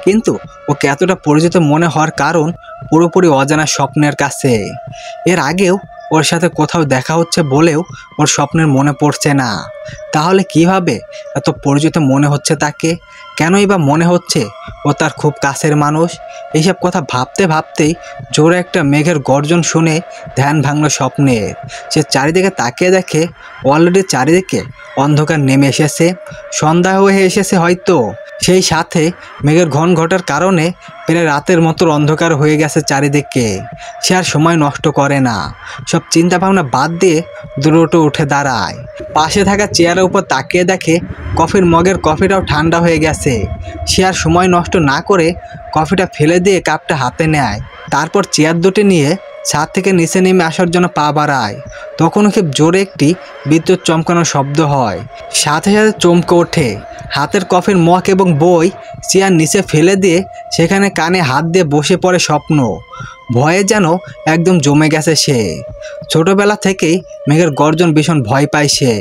কিন্তু ওকে এতটা পরিচিত মনে হওয়ার কারণ পুরোপুরি অজানা স্বপ্নের কাছে। এর আগেও ওর সাথে কোথাও দেখা হচ্ছে বলেও ওর স্বপ্নের মনে পড়ছে না। তাহলে কিভাবে এত পরিচিত মনে হচ্ছে তাকে? কেনই বা মনে হচ্ছে ও তার খুব কাছের মানুষ? এইসব কথা ভাবতে ভাবতেই জোরে একটা মেঘের গর্জন শুনে ধ্যান ভাঙল স্বপ্নের। সে চারিদিকে তাকিয়ে দেখে অলরেডি চারিদিকে অন্ধকার নেমে এসেছে, সন্ধ্যা হয়ে এসেছে হয়তো। সেই সাথে মেঘের ঘন ঘটার কারণে প্রায় রাতের মতো অন্ধকার হয়ে গেছে চারিদিকে। সে আর সময় নষ্ট করে না, সব চিন্তা ভাবনা বাদ দিয়ে দ্রুত উঠে দাঁড়ায়। পাশে থাকা চেয়ারের উপর তাকিয়ে দেখে কফির মগের কফিটাও ঠান্ডা হয়ে গেছে। সে আর সময় নষ্ট না করে কফিটা ফেলে দিয়ে কাপটা হাতে নেয়। তারপর চেয়ার দুটি নিয়ে ছাদ থেকে নিচে নেমে আসার জন্য পা বাড়ায়। তখন খুব জোরে একটি বিদ্যুৎ চমকানোর শব্দ হয়। সাথে সাথে চমকে ওঠে। হাতের কফির মগ এবং বই চেয়ার নিচে ফেলে দিয়ে সেখানে কানে হাত দিয়ে বসে পড়ে স্বপ্ন। ভয়ে যেন একদম জমে গেছে সে। ছোটবেলা থেকেই মেঘের গর্জন ভীষণ ভয় পায় সে।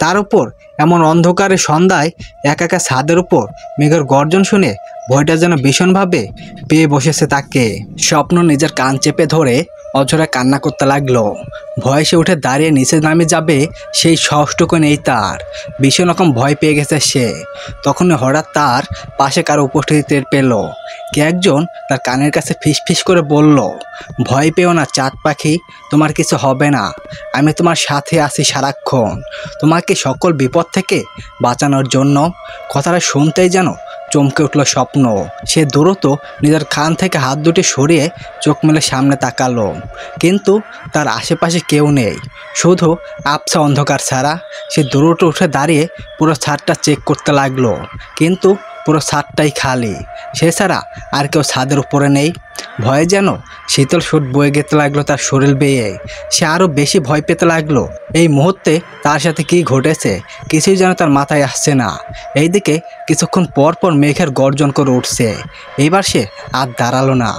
তার উপর এমন অন্ধকারে সন্ধ্যায় একা একা ছাদের উপর মেঘের গর্জন শুনে ভয়টা যেন ভীষণভাবে পেয়ে বসেছে তাকে। স্বপ্ন নিজের কান চেপে ধরে অঝরে কান্না করতে লাগলো। ভয়ে সে উঠে দাঁড়িয়ে নিচে নামে যাবে সেই সাহসটুকু নেই তার। ভীষণ রকম ভয় পেয়ে গেছে সে। তখনই হঠাৎ তার পাশে কারো উপস্থিতি টের পেল। কে একজন তার কানের কাছে ফিস ফিস করে বলল, ভয় পেও না চাঁদ পাখি, তোমার কিছু হবে না। আমি তোমার সাথে আছি সারাক্ষণ, তোমাকে সকল বিপদ থেকে বাঁচানোর জন্য। কথাটা শুনতেই যেন চমকে উঠল স্বপ্ন। সে দ্রুত নিজের কান থেকে হাত দুটি সরিয়ে চোখ মেলে সামনে তাকালো। কিন্তু তার আশেপাশে কেউ নেই, শুধু আবছা অন্ধকার ছাড়া। সে দ্রুত উঠে দাঁড়িয়ে পুরো ছাদটা চেক করতে লাগলো। কিন্তু পুরো ছাদটাই খালি, সে ছাড়া আর কেউ ছাদের উপরে নেই। ভয়ে যেন শীতল সুট বয়ে যেতে লাগলো তার শরীর বেয়ে। সে আরও বেশি ভয় পেতে লাগলো। এই মুহূর্তে তার সাথে কি ঘটেছে কিছুই যেন তার মাথায় আসছে না। এইদিকে কিছুক্ষণ পর পর মেঘের গর্জন করে উঠছে। এইবার সে আর দাঁড়ালো না,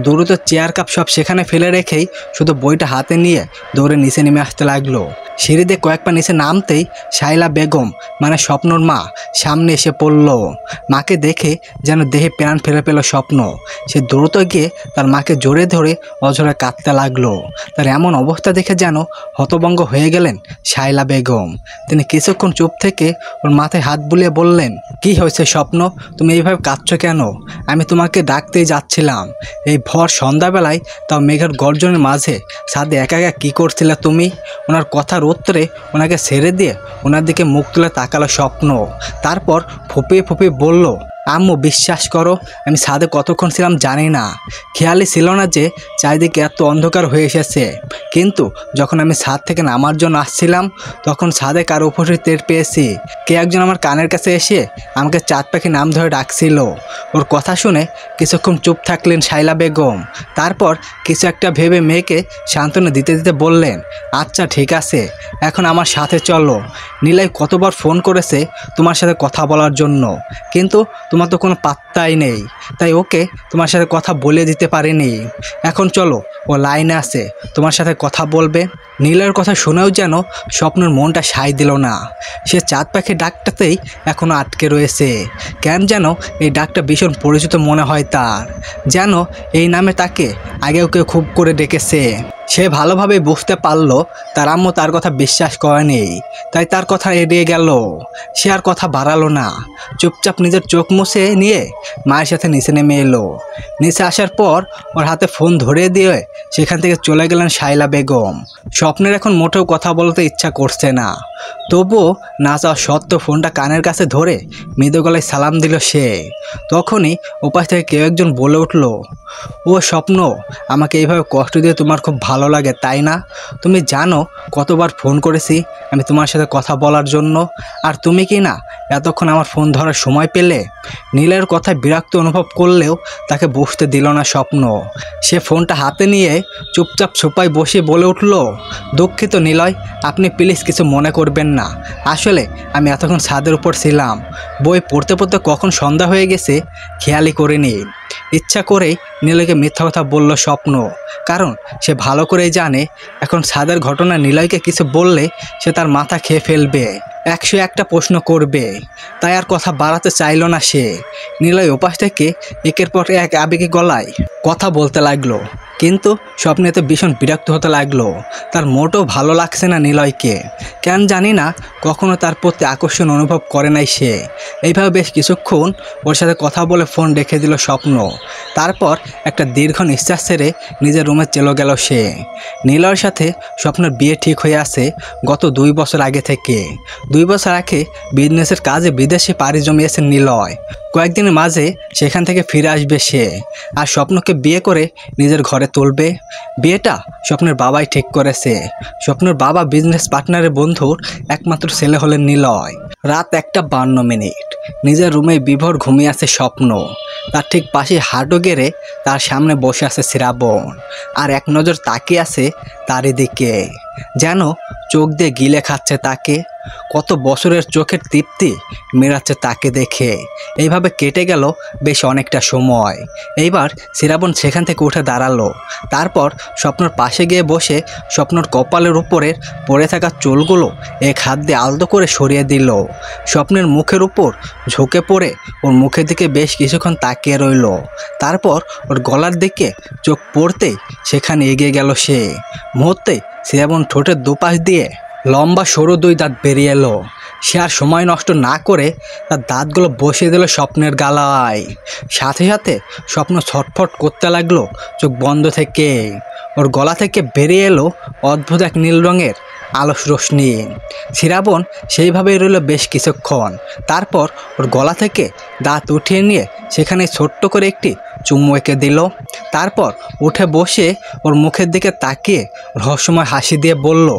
দ্রুত চেয়ার কাপ সব সেখানে ফেলে রেখেই শুধু বইটা হাতে নিয়ে দৌড়ে নিচে নেমে আসতে লাগলো। সিঁড়ি দিয়ে কয়েক পা নিচে নামতেই শাইলা বেগম মানে স্বপ্নর মা সামনে এসে পড়ল। মাকে দেখে যেন দেহে প্রাণ ফেলে পেল স্বপ্ন। সে দ্রুত গিয়ে তার মাকে জড়িয়ে ধরে অঝরে কাঁদতে লাগলো। তার এমন অবস্থা দেখে যেন হতভম্ব হয়ে গেলেন শাইলা বেগম। তিনি কিছুক্ষণ চুপ থেকে ওর মাথায় হাত বুলিয়ে বললেন, কি হয়েছে স্বপ্ন, তুমি এইভাবে কাঁদছো কেন? আমি তোমাকে ডাকতেই যাচ্ছিলাম। এই ভর সন্ধ্যাবেলায় তাও মেঘের গর্জনের মাঝে ছাদে একা একা কী করছিলে তুমি? ওনার কথার উত্তরে ওনাকে ছেড়ে দিয়ে ওনার দিকে মুখ তুলে তাকালো স্বপ্ন। তারপর ফুপিয়ে ফুপিয়ে বলল, আম্মু বিশ্বাস করো, আমি ছাদে কতক্ষণ ছিলাম জানি না। খেয়ালই ছিল না যে চারিদিকে এত অন্ধকার হয়ে এসেছে। কিন্তু যখন আমি ছাদ থেকে নামার জন্য আসছিলাম তখন ছাদে কারো উপরে টের পেয়েছি কে একজন আমার কানের কাছে এসে আমাকে চাঁদ পাখি নাম ধরে ডাকছিল। ওর কথা শুনে কিছুক্ষণ চুপ থাকলেন শাইলা বেগম। তারপর কিছু একটা ভেবে মেয়েকে সান্ত্বনা দিতে দিতে বললেন, আচ্ছা ঠিক আছে, এখন আমার সাথে চলো। নীলাই কতবার ফোন করেছে তোমার সাথে কথা বলার জন্য, কিন্তু তোমার তো কোনো পাত্তাই নেই, তাই ওকে তোমার সাথে কথা বলে দিতে পারিনি। এখন চলো, ও লাইনে আছে, তোমার সাথে কথা বলবে। নীলের কথা শুনেও যেন স্বপ্নের মনটা সায় দিল না। সে চাঁদ পাখির ডাকটাতেই এখনও আটকে রয়েছে। কেন যেন এই ডাকটা ভীষণ পরিচিত মনে হয় তার, যেন এই নামে তাকে আগেও কেউ খুব করে ডেকেছে। সে ভালোভাবে বুঝতে পারল তার আম্মু তার কথা বিশ্বাস করেনি, তাই তার কথা এড়িয়ে গেল। সে আর কথা বাড়ালো না, চুপচাপ নিজের চোখ মুছে নিয়ে মায়ের সাথে নিচে নেমে এলো। নিচে আসার পর ওর হাতে ফোন ধরিয়ে দিয়ে সেখান থেকে চলে গেলেন শাইলা বেগম। স্বপ্নের এখন মোটেও কথা বলতে ইচ্ছা করছে না, তবুও না চাওয়া সত্ত্বেও ফোনটা কানের কাছে ধরে মৃদু গলায় সালাম দিল সে। তখনই ওপাশ থেকে কেউ একজন বলে উঠল, ও স্বপ্ন, আমাকে এইভাবে কষ্ট দিয়ে তোমার খুব ভালো লাগে তাই না? তুমি জানো কতবার ফোন করেছি আমি তোমার সাথে কথা বলার জন্য, আর তুমি কি না এতক্ষণ আমার ফোন ধরার সময় পেলে? নীলের কথায় বিরক্ত অনুভব করলেও তাকে বসতে দিল না স্বপ্ন। সে ফোনটা হাতে নিয়ে চুপচাপ সোফায় বসে বলে উঠল, দুঃখিত নিলয়, আপনি প্লিজ কিছু মনে করবেন না। আসলে আমি এতক্ষণ ছাদের উপর ছিলাম, বই পড়তে পড়তে কখন সন্ধ্যা হয়ে গেছে খেয়ালই করিনি। ইচ্ছা করেই নিলয়কে মিথ্যা কথা বলল স্বপ্ন, কারণ সে ভালো করেই জানে এখন ছাদের ঘটনা নিলয়কে কিছু বললে সে তার মাথা খেয়ে ফেলবে, 101টা প্রশ্ন করবে। তাই আর কথা বাড়াতে চাইল না সে। নিলয় ওপাশ থেকে একের পর এক আবেগী গলায় কথা বলতে লাগলো, কিন্তু স্বপ্নেতে ভীষণ বিরক্ত হতে লাগলো। তার মোটেও ভালো লাগছে না নিলয়কে। কেন জানি না কখনো তার প্রতি আকর্ষণ অনুভব করে নাই সে। এইভাবে বেশ কিছুক্ষণ ওর সাথে কথা বলে ফোন রেখে দিল স্বপ্ন। তারপর একটা দীর্ঘ নিঃশ্বাস ছেড়ে নিজের রুমে চলে গেল সে। নিলয়ের সাথে স্বপ্নের বিয়ে ঠিক হয়ে আছে গত 2 বছর আগে থেকে। 2 বছর আগে বিজনেসের কাজে বিদেশে পাড়ি জমিয়েছে নিলয়। কয়েকদিনের মাঝে সেখান থেকে ফিরে আসবে সে, আর স্বপ্নকে বিয়ে করে নিজের ঘরে তুলবে। বিয়েটা স্বপ্নের বাবাই ঠিক করেছে। স্বপ্নের বাবা বিজনেস পার্টনারের বন্ধুর একমাত্র ছেলে হলেন নিলয়। রাত 1:52। নিজের রুমে বিভোর ঘুমিয়ে আছে স্বপ্ন। তার ঠিক পাশে হাঁটু গেড়ে তার সামনে বসে আছে শ্রাবণ, আর এক নজর তাকিয়ে আছে তারই দিকে, যেন চোখ দিয়ে গিলে খাচ্ছে তাকে। কত বছরের চোখের তৃপ্তি মেরাচ্ছে তাকে দেখে। এইভাবে কেটে গেল বেশ অনেকটা সময়। এইবার শ্রাবণ সেখান থেকে উঠে দাঁড়ালো। তারপর স্বপ্নর পাশে গিয়ে বসে স্বপ্নর কপালের উপরের পড়ে থাকা চুলগুলো এক হাত দিয়ে আলতো করে সরিয়ে দিল। স্বপ্নের মুখের উপর ঝুঁকে পড়ে ওর মুখের দিকে বেশ কিছুক্ষণ তাকিয়ে রইল। তারপর ওর গলার দিকে চোখ পড়তেই সেখানে এগিয়ে গেল সে। মুহূর্তে শ্রাবণ ঠোঁটের দুপাশ দিয়ে লম্বা সরু 2 দাঁত বেরিয়ে এলো। সে আর সময় নষ্ট না করে তার দাঁতগুলো বসিয়ে দিল স্বপ্নের গালায়। সাথে সাথে স্বপ্ন ছটফট করতে লাগলো চোখ বন্ধ থেকে। ওর গলা থেকে বেরিয়ে এলো অদ্ভুত এক নীল রঙের আলস রশ্মি। শ্রাবণ সেইভাবেই রইল বেশ কিছুক্ষণ। তারপর ওর গলা থেকে দাঁত উঠিয়ে নিয়ে সেখানে ছোট্ট করে একটি চুমু এঁকে দিল। তারপর উঠে বসে ওর মুখের দিকে তাকিয়ে রহস্যময় হাসি দিয়ে বলল,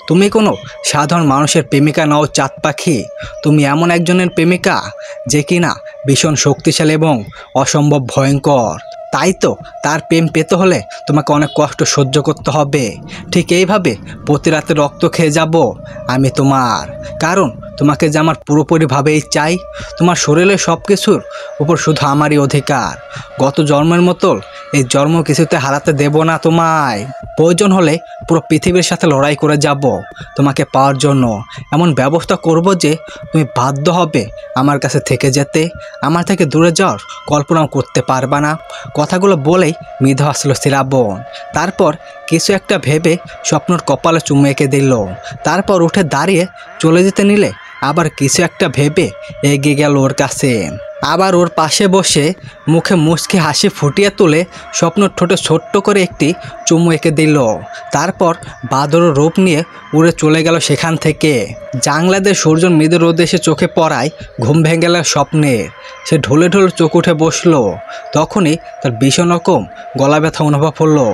তুমি কোনো সাধারণ মানুষের প্রেমিকা নও চাঁদ পাখি, তুমি এমন একজনের প্রেমিকা যে কিনা ভীষণ শক্তিশালী এবং অসম্ভব ভয়ঙ্কর। তাই তো তার প্রেম পেতে হলে তোমাকে অনেক কষ্ট সহ্য করতে হবে। ঠিক এইভাবে প্রতি রাতে রক্ত খেয়ে যাব আমি তোমার, কারণ তোমাকে যে আমার পুরোপুরিভাবেই চাই। তোমার শরীরের সব কিছুর উপর শুধু আমারই অধিকার। গত জন্মের মতো এই জন্ম কিছুতে হারাতে দেব না তোমায়। প্রয়োজন হলে পুরো পৃথিবীর সাথে লড়াই করে যাব তোমাকে পাওয়ার জন্য। এমন ব্যবস্থা করব যে তুমি বাধ্য হবে আমার কাছে থেকে যেতে, আমার থেকে দূরে যাওয়ার কল্পনাও করতে পারবা না। কথাগুলো বলেই মৃদু হাসল শ্রাবণ। তারপর কিছু একটা ভেবে স্বপ্নর কপালে চুমু এঁকে দিল। তারপর উঠে দাঁড়িয়ে চলে যেতে নিলে আবার কিছু একটা ভেবে এগিয়ে গেল ওর কাছে। আবার ওর পাশে বসে মুখে মুচকি হাসি ফুটিয়ে তুলে স্বপ্নর ঠোঁটে ছোট্ট করে একটি চুমু এঁকে দিল। তারপর বাদর রূপ নিয়ে উড়ে চলে গেল সেখান থেকে। জাংলাদের সূর্য মৃদু রোদে এসে চোখে পড়ায় ঘুম ভেঙে গেল স্বপ্নের। সে ঢলে ঢলে চোখ উঠে বসলো। তখনই তার ভীষণ রকম গলা ব্যথা অনুভব হলো।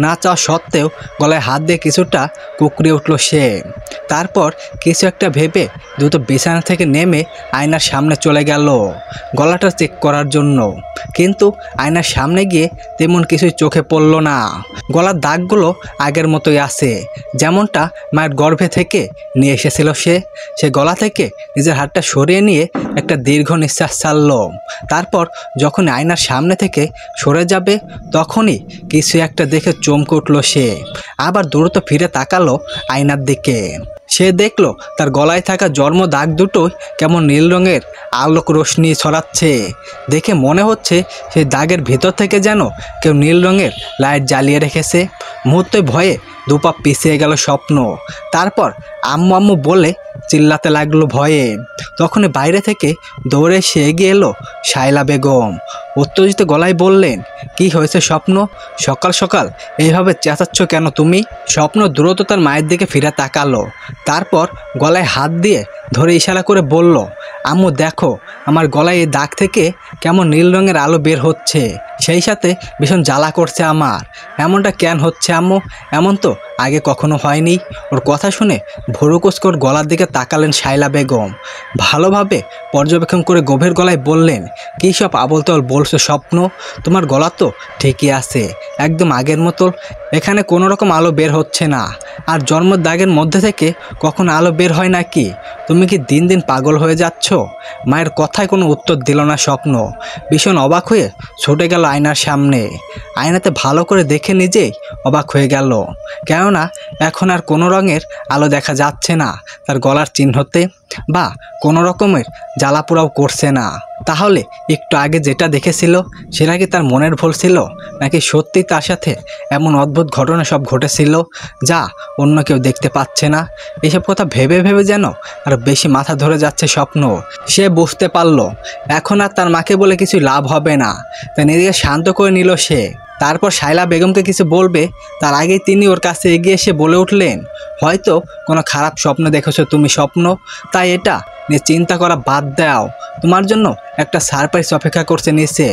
না চাওয়া সত্ত্বেও গলায় হাত দিয়ে কিছুটা কুঁকড়ে উঠল সে। তারপর কিছু একটা ভেবে দ্রুত বিছানা থেকে নেমে আয়নার সামনে চলে গেল গলাটা চেক করার জন্য। কিন্তু আয়নার সামনে গিয়ে তেমন কিছুই চোখে পড়ল না। গলার দাগগুলো আগের মতোই আছে, যেমনটা মায়ের গর্ভে থেকে নিয়ে এসেছিল সে। সে গলা থেকে নিজের হাতটা সরিয়ে নিয়ে একটা দীর্ঘ নিঃশ্বাস ছাড়ল। তারপর যখন আয়নার সামনে থেকে সরে যাবে তখনই কিছু একটা দেখে চমকে উঠল সে। আবার দ্রুত ফিরে তাকালো আয়নার দিকে। সে দেখলো তার গলায় থাকা জন্ম দাগ দুটোই কেমন নীল রঙের আলোক রোশনি ছড়াচ্ছে। দেখে মনে হচ্ছে সেই দাগের ভিতর থেকে যেন কেউ নীল রঙের লাইট জ্বালিয়ে রেখেছে। মুহূর্তে ভয়ে দুপা পিছিয়ে গেল স্বপ্ন। তারপর আম্মু আম্মু বলে চিল্লাতে লাগলো ভয়ে। তখনই বাইরে থেকে দৌড়ে এসে এগিয়ে এলো শায়লা বেগম। উত্তেজিত গলায় বললেন, কি হয়েছে স্বপ্ন? সকাল সকাল এইভাবে চেঁচাচ্ছ কেন তুমি? স্বপ্ন দ্রুত তার মায়ের দিকে ফিরে তাকালো। তারপর গলায় হাত দিয়ে ধরে ইশারা করে বলল, আম্মু দেখো, আমার গলায় এই দাগ থেকে কেমন নীল রঙের আলো বের হচ্ছে, সেই সাথে ভীষণ জ্বালা করছে আমার। এমনটা কেন হচ্ছে আম্মু? এমন তো আগে কখনো হয়নি। ওর কথা শুনে ভুরুকুচকে গলার দিকে তাকালেন শায়লা বেগম। ভালোভাবে পর্যবেক্ষণ করে গভীর গলায় বললেন, কী সব আবল তাবল বলছো স্বপ্ন? তোমার গলা তো ঠিকই আছে, একদম আগের মতো। এখানে কোনো রকম আলো বের হচ্ছে না। আর জন্মের দাগের মধ্যে থেকে কখন আলো বের হয় নাকি? তুমি কি দিন দিন পাগল হয়ে যাচ্ছ? মায়ের কথায় কোনো উত্তর দিল না স্বপ্ন। ভীষণ অবাক হয়ে ছুটে গেল আয়নার সামনে। আয়নাতে ভালো করে দেখে নিজেই অবাক হয়ে গেল, কেননা এখন আর কোনো রঙের আলো দেখা যাচ্ছে না তার গলার চিহ্নতে, বা কোনো রকমের জ্বালাপোড়াও করছে না। তাহলে একটু আগে যেটা দেখেছিল সেটা কি তার মনের ভুল ছিল, নাকি সত্যি তার সাথে এমন অদ্ভুত ঘটনা সব ঘটেছিল যা অন্য কেউ দেখতে পাচ্ছে না? এসব কথা ভেবে ভেবে যেন আর বেশি মাথা ধরে যাচ্ছে স্বপ্ন। সে বুঝতে পারল এখন আর তার মাকে বলে কিছু লাভ হবে না, তাই নিজেকে শান্ত করে নিল সে। তারপর শায়লা বেগমকে কিছু বলবে তার আগেই তিনি ওর কাছে এগিয়ে এসে বলে উঠলেন, হয়তো কোনো খারাপ স্বপ্ন দেখেছো তুমি স্বপ্ন, তাই এটা নিয়ে চিন্তা করা বাদ দাও। তোমার জন্য একটা সারপ্রাইজ অপেক্ষা করছে নিচে।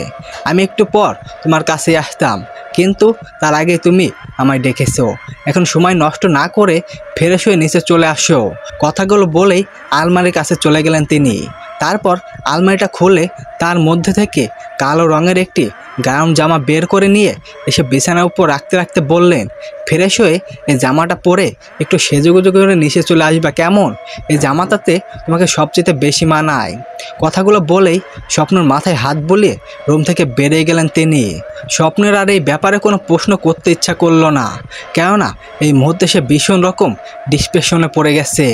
আমি একটু পর তোমার কাছে আসতাম, কিন্তু তার আগে তুমি আমায় ডেকেছো। এখন সময় নষ্ট না করে ফ্রেশ হয়ে নিচে চলে আসো। কথাগুলো বলেই আলমারির কাছে চলে গেলেন তিনি। তারপর আলমারিটা খুলে তার মধ্যে থেকে কালো রঙের একটি গাউন জামা বের করে নিয়ে এসে বিছানার উপর রাখতে রাখতে বললেন, ফ্রেশ হয়ে এই জামাটা পরে একটু সেজেগুজে করে নিচে চলে আসবা কেমন? এই জামাটাতে তোমাকে সবচেয়ে বেশি মানায়। কথাগুলো বলেই স্বপ্নের মাথায় হাত বুলিয়ে রুম থেকে বেরিয়ে গেলেন তিনি। স্বপ্নের আর এই ব্যাপারে কোনো প্রশ্ন করতে ইচ্ছা করলো না, কেননা এই মুহূর্তে সে ভীষণ রকম ডিপ্রেশনে পড়ে গেছে।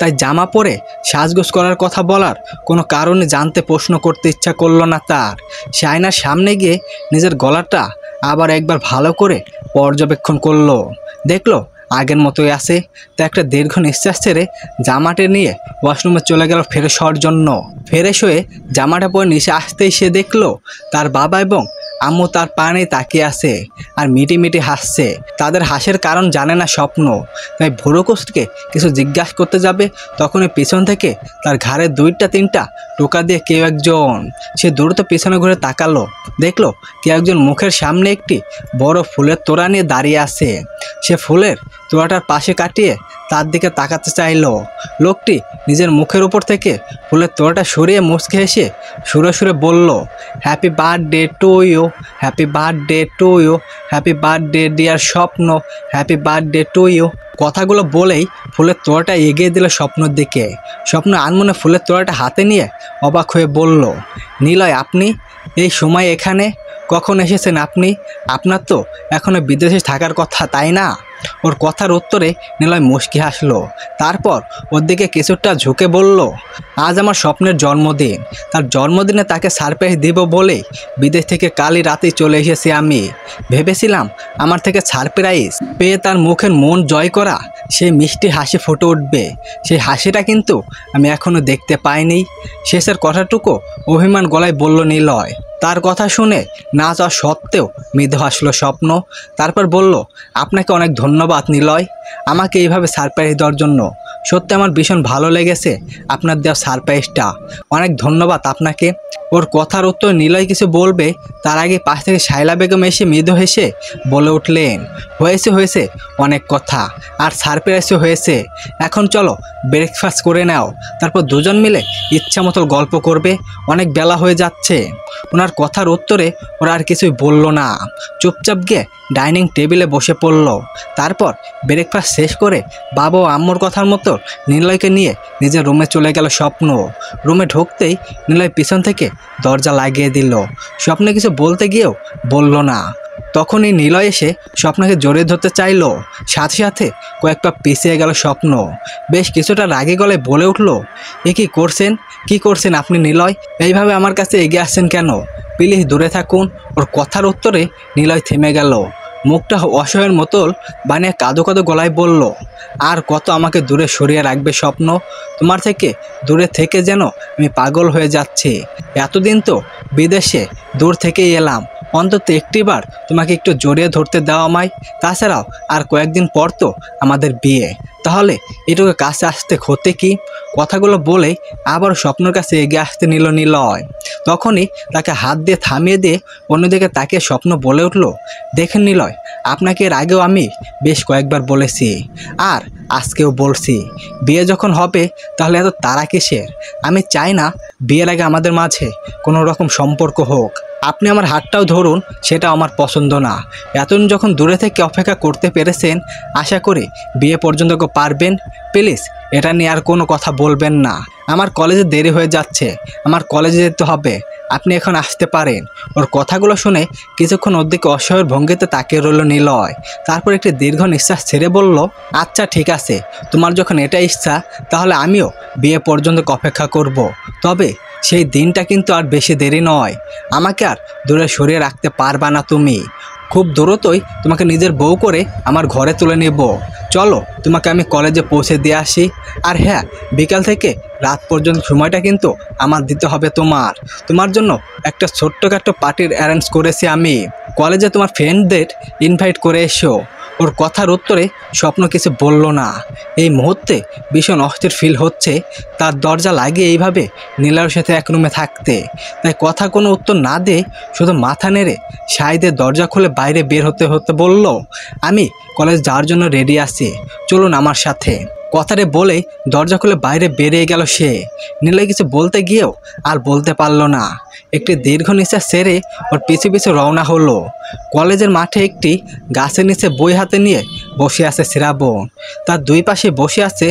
তাই জামা পরে সাজগোজ করার কথা বলার কোনো কারণে জানতে প্রশ্ন করতে ইচ্ছা করলো না তার। সে আয়নার সামনে গিয়ে নিজের গলাটা আবার একবার ভালো করে পর্যবেক্ষণ করলো। দেখলো আগের মতোই আছে। তা একটা দীর্ঘ নিঃশ্বাস ছেড়ে জামাটা নিয়ে ওয়াশরুমে চলে গেল ফ্রেশ হওয়ার জন্য। ফ্রেশ হয়ে জামাটা পরে নিচে আসতেই সে দেখলো তার বাবা এবং আম্মু তার পানে তাকিয়ে আছে আর মিটি মিটি হাসছে। তাদের হাসির কারণ জানে না স্বপ্ন, তাই ভুরুকুচকে কিছু জিজ্ঞাসা করতে যাবে তখনই পিছন থেকে তার ঘাড়ে দুইটা তিনটা টোকা দিয়ে কেউ একজন। সে দ্রুত পিছনে ঘুরে তাকালো, দেখলো কেউ একজন মুখের সামনে একটি বড় ফুলের তোড়া নিয়ে দাঁড়িয়ে আছে। সে ফুলের তোড়াটার পাশে কাটিয়ে তার দিকে তাকাতে চাইলো। লোকটি নিজের মুখের উপর থেকে ফুলের তোড়াটা সরিয়ে মুচকে হেসে সুরে সুরে বলল, happy birthday to you, happy birthday to you, happy birthday dear Swapna, happy birthday to you. কথাগুলো বলেই ফুলের তোড়াটা এগিয়ে দিল স্বপ্নের দিকে। স্বপ্ন আনমনে ফুলের তোড়াটা হাতে নিয়ে অবাক হয়ে বলল, নিলয় আপনি এই সময় এখানে কখন এসেছেন আপনি? আপনার তো এখনও বিদেশে থাকার কথা, তাই না? ওর কথার উত্তরে নিলয় মুচকি হাসলো। তারপর ওর দিকে কিছুটা ঝুঁকে বলল, আজ আমার স্বপ্নের জন্মদিন। তার জন্মদিনে তাকে সারপ্রাইজ দিব বলে বিদেশ থেকে কালই রাতেই চলে এসেছি আমি। ভেবেছিলাম আমার থেকে সারপ্রাইজ পেয়ে তার মুখের মন জয় করা সেই মিষ্টি হাসি ফুটে উঠবে। সেই হাসিটা কিন্তু আমি এখনও দেখতে পাইনি। শেষের কথাটুকু অভিমান গলায় বলল নিলয়। তার কথা শুনে না যাওয়া সত্ত্বেও মৃদু হাসলো স্বপ্ন। তারপর বলল, আপনাকে অনেক ধন্যবাদ নিলয়, আমাকে এইভাবে সারপ্রাইজ দেওয়ার জন্য। সত্যি আমার ভীষণ ভালো লেগেছে আপনার দেওয়া সারপ্রাইজটা, অনেক ধন্যবাদ আপনাকে। ওর কথার উত্তর নিলয় কিছু বলবে তার আগে পাশ থেকে শায়লা বেগম এসে মৃদু হেসে বলে উঠলেন, হয়েছে হয়েছে অনেক কথা, আর সারপ্রাইজও হয়েছে। এখন চলো ব্রেকফাস্ট করে নাও, তারপর দুজন মিলে ইচ্ছা মতো গল্প করবে, অনেক বেলা হয়ে যাচ্ছে। ওনার কথার উত্তরে ওরা আর কিছুই বলল না, চুপচাপ গিয়ে ডাইনিং টেবিলে বসে পড়ল। তারপর ব্রেকফাস্ট শেষ করে বাবা ও আম্মুর কথার মতো নিলয়কে নিয়ে নিজের রুমে চলে গেল স্বপ্ন। রুমে ঢুকতেই নিলয় পিছন থেকে দরজা লাগিয়ে দিল। স্বপ্নে কিছু বলতে গিয়েও বলল না। তখনই নিলয় এসে স্বপ্নকে জড়িয়ে ধরতে চাইল, সাথে সাথে কয়েক পা পিছিয়ে গেল স্বপ্ন। বেশ কিছুটা রাগে গলায় বলে উঠল, এ কি করছেন আপনি নিলয়? এইভাবে আমার কাছে এগিয়ে আসছেন কেন? প্লিজ দূরে থাকুন। ওর কথার উত্তরে নিলয় থেমে গেল। মুখটা অসহায়ের মতল বানিয়ে কাঁদো কাঁদো গলায় বলল, আর কত আমাকে দূরে সরিয়ে রাখবে স্বপ্ন? তোমার থেকে দূরে থেকে যেন আমি পাগল হয়ে যাচ্ছি। এতদিন তো বিদেশে দূর থেকেই এলাম, অন্তত একটিবার তোমাকে একটু জড়িয়ে ধরতে দাও আমায়। তাছাড়াও আর কয়েকদিন পর তো আমাদের বিয়ে, তাহলে এটুকু কাছে আসতে ক্ষতি কি? কথাগুলো বলেই আবার স্বপ্নের কাছে এগিয়ে আসতে নিল নিলয়। তখনই তাকে হাত দিয়ে থামিয়ে দিয়ে অন্যদিকে তাকে স্বপ্ন বলে উঠল, দেখেন নিলয়, আপনাকে এর আগেও আমি বেশ কয়েকবার বলেছি, আর আজকেও বলছি, বিয়ে যখন হবে তাহলে এত তাড়া কিসের? আমি চাই না বিয়ের আগে আমাদের মাঝে কোনো রকম সম্পর্ক হোক। আপনি আমার হাতটাও ধরুন, সেটা আমার পছন্দ না। এতদিন যখন দূরে থেকে অপেক্ষা করতে পেরেছেন, আশা করি বিয়ে পর্যন্ত পারবেন। প্লিজ এটা নিয়ে আর কোনো কথা বলবেন না। আমার কলেজে দেরি হয়ে যাচ্ছে, আমার কলেজে যেতে হবে, আপনি এখন আসতে পারেন। ওর কথাগুলো শুনে কিছুক্ষণ ওর দিকে অসহায়ের ভঙ্গিতে তাকিয়ে রইল নিলয়। তারপর একটি দীর্ঘ নিঃশ্বাস ছেড়ে বলল, আচ্ছা ঠিক আছে, তোমার যখন এটা ইচ্ছা তাহলে আমিও বিয়ে পর্যন্ত অপেক্ষা করব। তবে সেই দিনটা কিন্তু আর বেশি দেরি নয়। আমাকে আর দূরে সরিয়ে রাখতে পারবা না তুমি। খুব দ্রুতই তোমাকে নিজের বউ করে আমার ঘরে তুলে নেব। চলো তোমাকে আমি কলেজে পৌঁছে দিয়ে আসি। আর হ্যাঁ, বিকাল থেকে রাত পর্যন্ত সময়টা কিন্তু আমার দিতে হবে তোমার জন্য একটা ছোট্টখাট্টো পার্টির অ্যারেঞ্জ করেছি আমি। কলেজে তোমার ফ্রেন্ডদের ইনভাইট করে এসো। ওর কথার উত্তরে স্বপ্ন কিছু বলল না। এই মুহূর্তে ভীষণ অস্থির ফিল হচ্ছে তার দরজা লাগিয়ে এইভাবে নীলার সাথে এক রুমে থাকতে। তাই কথা কোনো উত্তর না দিয়ে শুধু মাথা নেড়ে সাইদের দরজা খুলে বাইরে বের হতে বলল, আমি কলেজ যাওয়ার জন্য রেডি আছি, চলুন আমার সাথে। কথাটা বলে দরজা খুলে বাইরে বেরিয়ে গেল সে। নিলয় কিছু বলতে গিয়েও আর বলতে পারল না। একটি দীর্ঘ নিঃশ্বাস ছেড়ে ওর পিছু পিছু রওনা হলো। কলেজের মাঠে একটি গাছের নিচে বই হাতে নিয়ে বসে আছে শ্রাবণ। তার দুই পাশে বসে আছে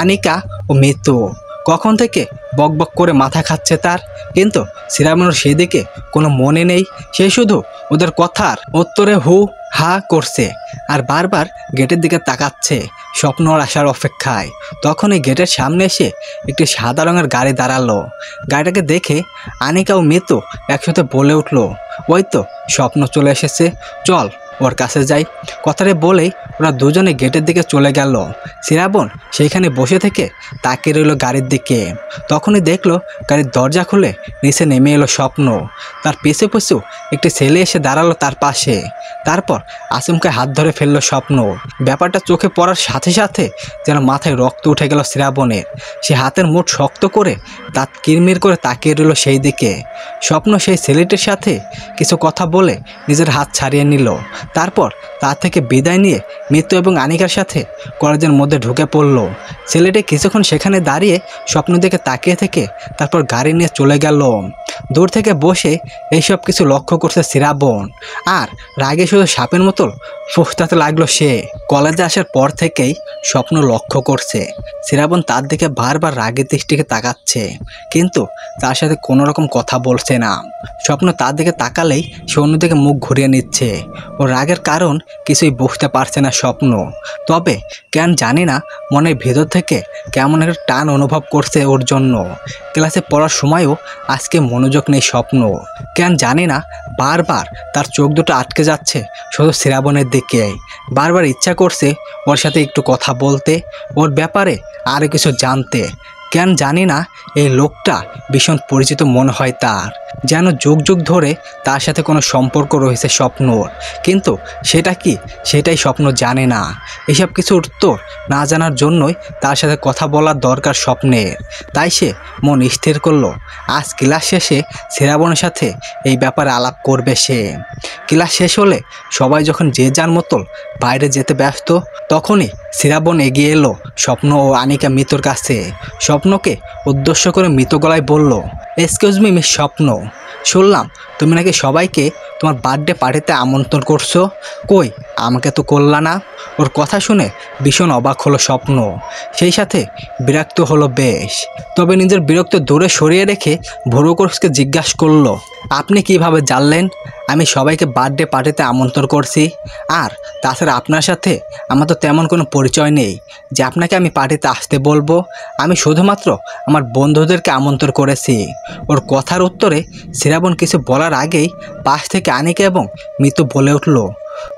আনিকা ও মিতু। কখন থেকে বকবক করে মাথা খাচ্ছে তার, কিন্তু শ্রাবণের সেদিকে কোনো মনে নেই। সে শুধু ওদের কথার উত্তরে হু হা করছে আর বারবার গেটের দিকে তাকাচ্ছে স্বপ্নর আসার অপেক্ষায়। তখন এই গেটের সামনে এসে একটি সাদা রঙের গাড়ি দাঁড়ালো। গাড়িটাকে দেখে আনিকা ও মিতু একসাথে বলে উঠল, ওই তো স্বপ্ন চলে এসেছে, চল ওর কাছে যাই। কথাটা বলেই ওরা দুজনে গেটের দিকে চলে গেল। শ্রাবণ সেইখানে বসে থেকে তাকিয়ে রইল গাড়ির দিকে। তখনই দেখলো গাড়ির দরজা খুলে নিচে নেমে এলো স্বপ্ন। তার পিছু পিছু একটি ছেলে এসে দাঁড়ালো তার পাশে। তারপর আচমকা হাত ধরে ফেললো স্বপ্ন। ব্যাপারটা চোখে পড়ার সাথে সাথে যেন মাথায় রক্ত উঠে গেল শ্রাবণের। সে হাতের মুঠ শক্ত করে দাঁত কিরমির করে তাকিয়ে রইল সেই দিকে। স্বপ্ন সেই ছেলেটির সাথে কিছু কথা বলে নিজের হাত ছাড়িয়ে নিল। তারপর তার থেকে বিদায় নিয়ে মিতু এবং আনিকার সাথে কলেজের মধ্যে ঢুকে পড়ল। ছেলেটি কিছুক্ষণ সেখানে দাঁড়িয়ে স্বপ্ন দিকে তাকিয়ে থেকে তারপর গাড়ি নিয়ে চলে গেল। দূর থেকে বসে এইসব কিছু লক্ষ্য করছে শ্রাবণ, আর রাগে শুধু সাপের মতো ফুঁসতে লাগলো সে। কলেজে আসার পর থেকেই স্বপ্ন লক্ষ্য করছে শ্রাবণ তার দিকে বারবার রাগের দৃষ্টিকে তাকাচ্ছে, কিন্তু তার সাথে কোনো রকম কথা বলছে না। স্বপ্ন তার দিকে তাকালেই সে অন্যদিকে মুখ ঘুরিয়ে নিচ্ছে। ওর রাগের কারণ কিছুই বুঝতে পারছে না স্বপ্ন, তবে কেন জানি না মনের ভেতর থেকে কেমন একটা টান অনুভব করছে ওর জন্য। ক্লাসে পড়ার সময়ও আজকে মনোযোগ নেই স্বপ্ন, কেন জানি না বারবার তার চোখ দুটো আটকে যাচ্ছে শুধু শ্রাবণের দিকে। বারবার ইচ্ছা করছে ওর সাথে একটু কথা বলতে, ওর ব্যাপারে আরও কিছু জানতে। কেন জানি না এই লোকটা ভীষণ পরিচিত মনে হয় তার, যেন যুগ যুগ ধরে তার সাথে কোনো সম্পর্ক রয়েছে স্বপ্নর, কিন্তু সেটা কি সেটাই স্বপ্ন জানে না। এসব কিছু উত্তর না জানার জন্যই তার সাথে কথা বলার দরকার স্বপ্নের। তাই সে মন স্থির করলো আজ ক্লাস শেষে শ্রাবণের সাথে এই ব্যাপারে আলাপ করবে সে। ক্লাস শেষ হলে সবাই যখন যে যার মতো বাইরে যেতে ব্যস্ত, তখনই শ্রাবণ এগিয়ে এলো স্বপ্ন ও আনিকা মিতুর কাছে। স্বপ্নকে উদ্দেশ্য করে মৃত গলায় বলল, এক্সকিউজ মি মিস স্বপ্ন, শুনলাম তুমি নাকি সবাইকে তোমার বার্থডে পার্টিতে আমন্ত্রণ করছো, কই আমাকে তো করলা না। ওর কথা শুনে ভীষণ অবাক হলো স্বপ্ন, সেই সাথে বিরক্ত হলো বেশ। তবে নিজের বিরক্ত দূরে সরিয়ে রেখে ভোরু কোর্সকে জিজ্ঞাসা করলো, আপনি কিভাবে জানলেন আমি সবাইকে বার্থডে পার্টিতে আমন্ত্রণ করছি? আর তাছাড়া আপনার সাথে আমার তো তেমন কোনো পরিচয় নেই যে আপনাকে আমি পার্টিতে আসতে বলবো। আমি শুধুমাত্র আমার বন্ধুদেরকে আমন্ত্রণ করেছি। ওর কথার উত্তরে শ্রাবণ কিছু বলার আগেই পাশ থেকে আনিকা এবং মিতু বলে উঠল,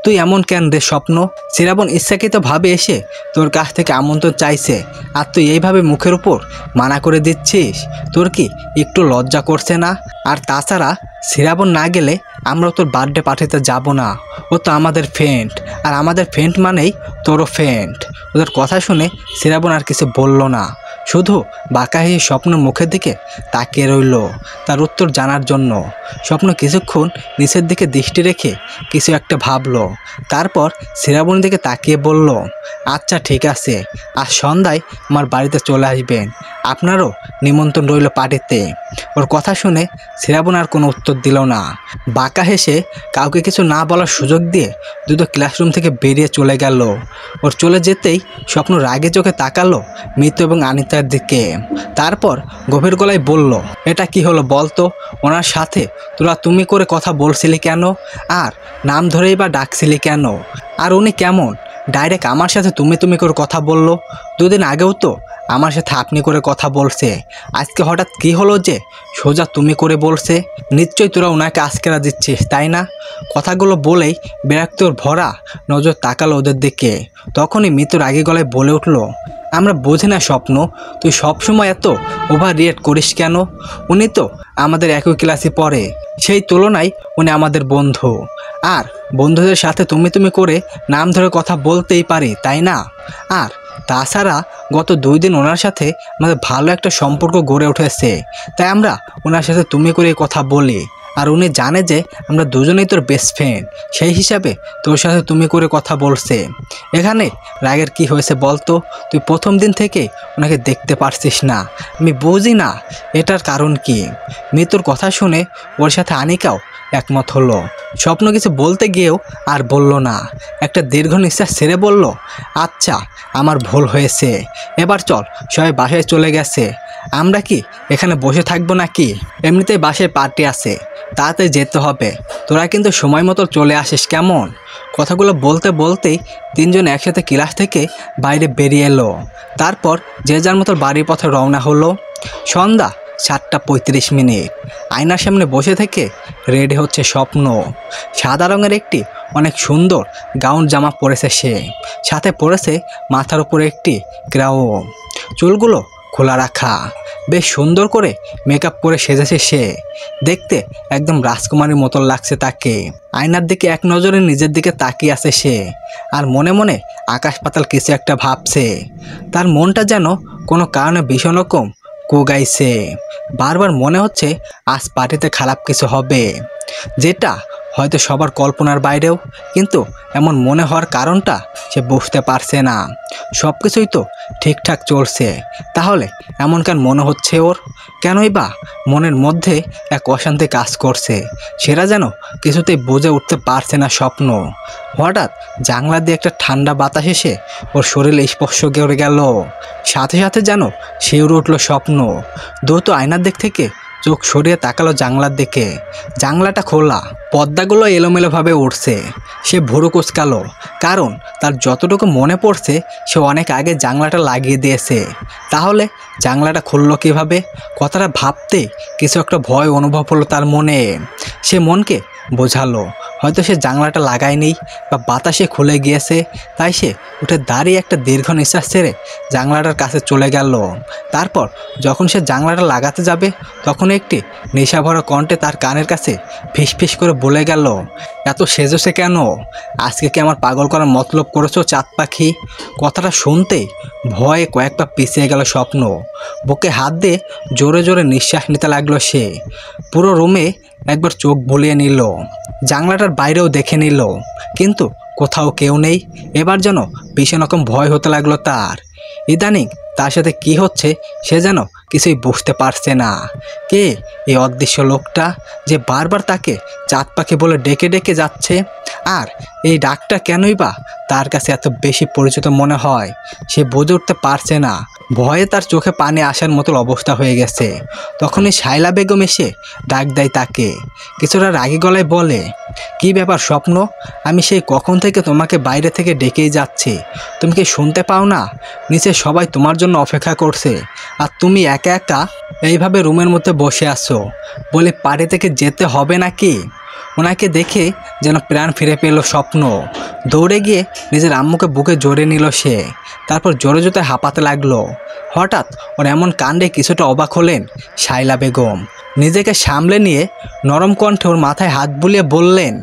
তুই এমন কেন রে স্বপ্ন? শ্রাবণ ইচ্ছাকৃতভাবে এসে তোর কাছ থেকে আমন্ত্রণ চাইছে, আর তুই এইভাবে মুখের উপর মানা করে দিচ্ছিস? তোর কি একটু লজ্জা করছে না? আর তাছাড়া শ্রাবণ না গেলে আমরা তোর বার্থডে পার্টিতে যাব না। ও তো আমাদের ফ্রেন্ড, আর আমাদের ফ্রেন্ড মানেই তোরও ফ্রেন্ড। ওদের কথা শুনে শ্রাবণ আর কিছু বলল না, শুধু বাঁকা হয়ে স্বপ্নের মুখের দিকে তাকিয়ে রইল তার উত্তর জানার জন্য। স্বপ্ন কিছুক্ষণ নিচের দিকে দৃষ্টি রেখে কিছু একটা ভাবলো, তারপর শ্রাবণের দিকে তাকিয়ে বলল, আচ্ছা ঠিক আছে, আজ সন্ধ্যায় আমার বাড়িতে চলে আসবেন, আপনারও নিমন্ত্রণ রইল পার্টিতে। ওর কথা শুনে শ্রাবণ আর কোনো উত্তর দিল না। বাঁকা হেসে কাউকে কিছু না বলার সুযোগ দিয়ে দ্রুত ক্লাসরুম থেকে বেরিয়ে চলে গেল। ওর চলে যেতেই স্বপ্ন রাগে চোখে তাকালো মিতু এবং আনিতার দিকে, তারপর গভীর গলায় বলল, এটা কি হলো বলতো? ওনার সাথে তোরা তুমি করে কথা বলছিলি কেন? আর নাম ধরেই বা ডাকছিলি কেন? আর উনি কেমন ডাইরেক্ট আমার সাথে তুমি তুমি করে কথা বললো? দুদিন আগেও তো আমার সাথে আপনি করে কথা বলছে, আজকে হঠাৎ কি হলো যে সোজা তুমি করে বলছে? নিশ্চয়ই তোরা ওনাকে আজকেরা দিচ্ছিস, তাই না? কথাগুলো বলেই বিরক্তর ভরা নজর তাকালো ওদের দিকে। তখনই মৃত্যুর আগে গলায় বলে উঠল, আমরা বুঝি না স্বপ্ন, তুই সবসময় এত ওভার রিয়েক্ট করিস কেন? উনি তো আমাদের একই ক্লাসে পড়ে, সেই তুলনায় উনি আমাদের বন্ধু, আর বন্ধুদের সাথে তুমি তুমি করে নাম ধরে কথা বলতেই পারি, তাই না? আর তাছাড়া গত 2 দিন ওনার সাথে আমাদের ভালো একটা সম্পর্ক গড়ে উঠেছে, তাই আমরা ওনার সাথে তুমি করে কথা বলি। আর উনি জানে যে আমরা দুজনেই তোর বেস্ট ফ্রেন্ড, সেই হিসাবে তোর সাথে তুমি করে কথা বলছে। এখানে রাগের কি হয়েছে বলতো? তুই প্রথম দিন থেকে ওনাকে দেখতে পারছিস না, আমি বুঝি না এটার কারণ কি। মৃত্যুর কথা শুনে ওর সাথে আনিকাও একমত হলো। স্বপ্ন কিছু বলতে গিয়েও আর বলল না, একটা দীর্ঘ নিঃশ্বাস ছেড়ে বলল, আচ্ছা আমার ভুল হয়েছে, এবার চল সবাই বাসায় চলে গেছে, আমরা কি এখানে বসে থাকবো নাকি? এমনিতেই বাসায় পার্টি আছে, তাড়াতাড়ি যেতে হবে, তোরা কিন্তু সময় মতো চলে আসিস কেমন? কথাগুলো বলতে বলতেই 3 জন একসাথে ক্লাস থেকে বাইরে বেরিয়ে এলো, তারপর যে যার মতো বাড়ির পথে রওনা হলো। সন্ধ্যা 7:35। আয়নার সামনে বসে থেকে রেডি হচ্ছে স্বপ্ন। সাদা রঙের একটি অনেক সুন্দর গাউন জামা পরেছে সে, সাথে পরেছে মাথার উপরে একটি ক্রাউন, চুলগুলো খোলা রাখা, বেশ সুন্দর করে মেকআপ করে সেজেছে সে, দেখতে একদম রাজকুমারীর মতো লাগছে তাকে। আয়নার দিকে এক নজরে নিজের দিকে তাকিয়ে আছে সে, আর মনে মনে আকাশ পাতাল কিছু একটা ভাবছে। তার মনটা যেন কোনো কারণে ভীষণ রকম কুগাইছে, বারবার মনে হচ্ছে আজ পার্টিতে খারাপ কিছু হবে, যেটা হয়তো সবার কল্পনার বাইরেও, কিন্তু এমন মনে হওয়ার কারণটা সে বুঝতে পারছে না। সব কিছুই তো ঠিকঠাক চলছে, তাহলে এমন কেন মনে হচ্ছে ওর? কেনই বা মনের মধ্যে এক অশান্তি কাজ করছে, সেটা যেন কিছুতেই বুঝে উঠতে পারছে না স্বপ্ন। হঠাৎ জানলা দিয়ে একটা ঠান্ডা বাতাস এসে ওর শরীরে স্পর্শ করে গেল। সাথে সাথে যেন শিউরে উঠল স্বপ্ন। দ্রুত আয়নার দিক থেকে চোখ সরিয়ে তাকালো জানলার দিকে। জানলাটা খোলা, পর্দাগুলো এলোমেলোভাবে উঠছে। সে ভুরু কুঁচকালো, কারণ তার যতটুকু মনে পড়ছে সে অনেক আগে জানলাটা লাগিয়ে দিয়েছে। তাহলে জানলাটা খুললো কীভাবে? কথাটা ভাবতে কিছু একটা ভয় অনুভব হলো তার মনে। সে মনকে বোঝালো হয়তো সে জানলাটা লাগায়নি বা বাতাসে খুলে গিয়েছে, তাই সে উঠে দাঁড়িয়ে একটা দীর্ঘ নিঃশ্বাস ছেড়ে জানলাটার কাছে চলে গেল। তারপর যখন সে জানলাটা লাগাতে যাবে, তখন একটি নেশাভরা কণ্ঠে তার কানের কাছে ফিসফিস করে বলে গেল, এত সেজেছে কেন? আজকে কি আমার পাগল করার মতলব করেছো চাঁদ পাখি? কথাটা শুনতেই ভয়ে কয়েক পা পিছিয়ে গেল স্বপ্ন। বুকে হাত দিয়ে জোরে জোরে নিঃশ্বাস নিতে লাগলো সে। পুরো রুমে একবার চোখ বুলিয়ে নিল, জানলাটার বাইরেও দেখে নিল, কিন্তু কোথাও কেউ নেই। এবার যেন ভীষণ রকম ভয় হতে লাগলো তার। ইদানিং তার সাথে কি হচ্ছে সে যেন কিছুই বুঝতে পারছে না। কে এই অদৃশ্য লোকটা যে বারবার তাকে চাঁদ পাখি বলে ডেকে ডেকে যাচ্ছে? আর এই ডাকটা কেনই বা তার কাছে এত বেশি পরিচিত মনে হয়? সে বুঝে উঠতে পারছে না। ভয়ে তার চোখে পানি আসার মতো অবস্থা হয়ে গেছে। তখনই শায়লা বেগম এসে ডাক দেয় তাকে। কিছুটা রাগী গলায় বলে, কি ব্যাপার স্বপ্ন? আমি সেই কখন থেকে তোমাকে বাইরে থেকে ডেকেই যাচ্ছি, তুমি কি শুনতে পাও না? নিচে সবাই তোমার জন্য অপেক্ষা করছে, আর তুমি একা একা এইভাবে রুমের মধ্যে বসে আছো। বলে পাড়ে থেকে যেতে হবে নাকি? ওনাকে দেখে যেন প্রাণ ফিরে পেল স্বপ্ন। দৌড়ে গিয়ে নিজের আম্মুকে বুকে জড়িয়ে নিল সে। তারপর জোরে জোরে হাঁপাতে লাগলো। হঠাৎ ওর এমন কাণ্ডে কিছুটা অবাক হলেন শায়লা বেগম। নিজেকে সামলে নিয়ে নরম কণ্ঠে ওর মাথায় হাত বুলিয়ে বললেন,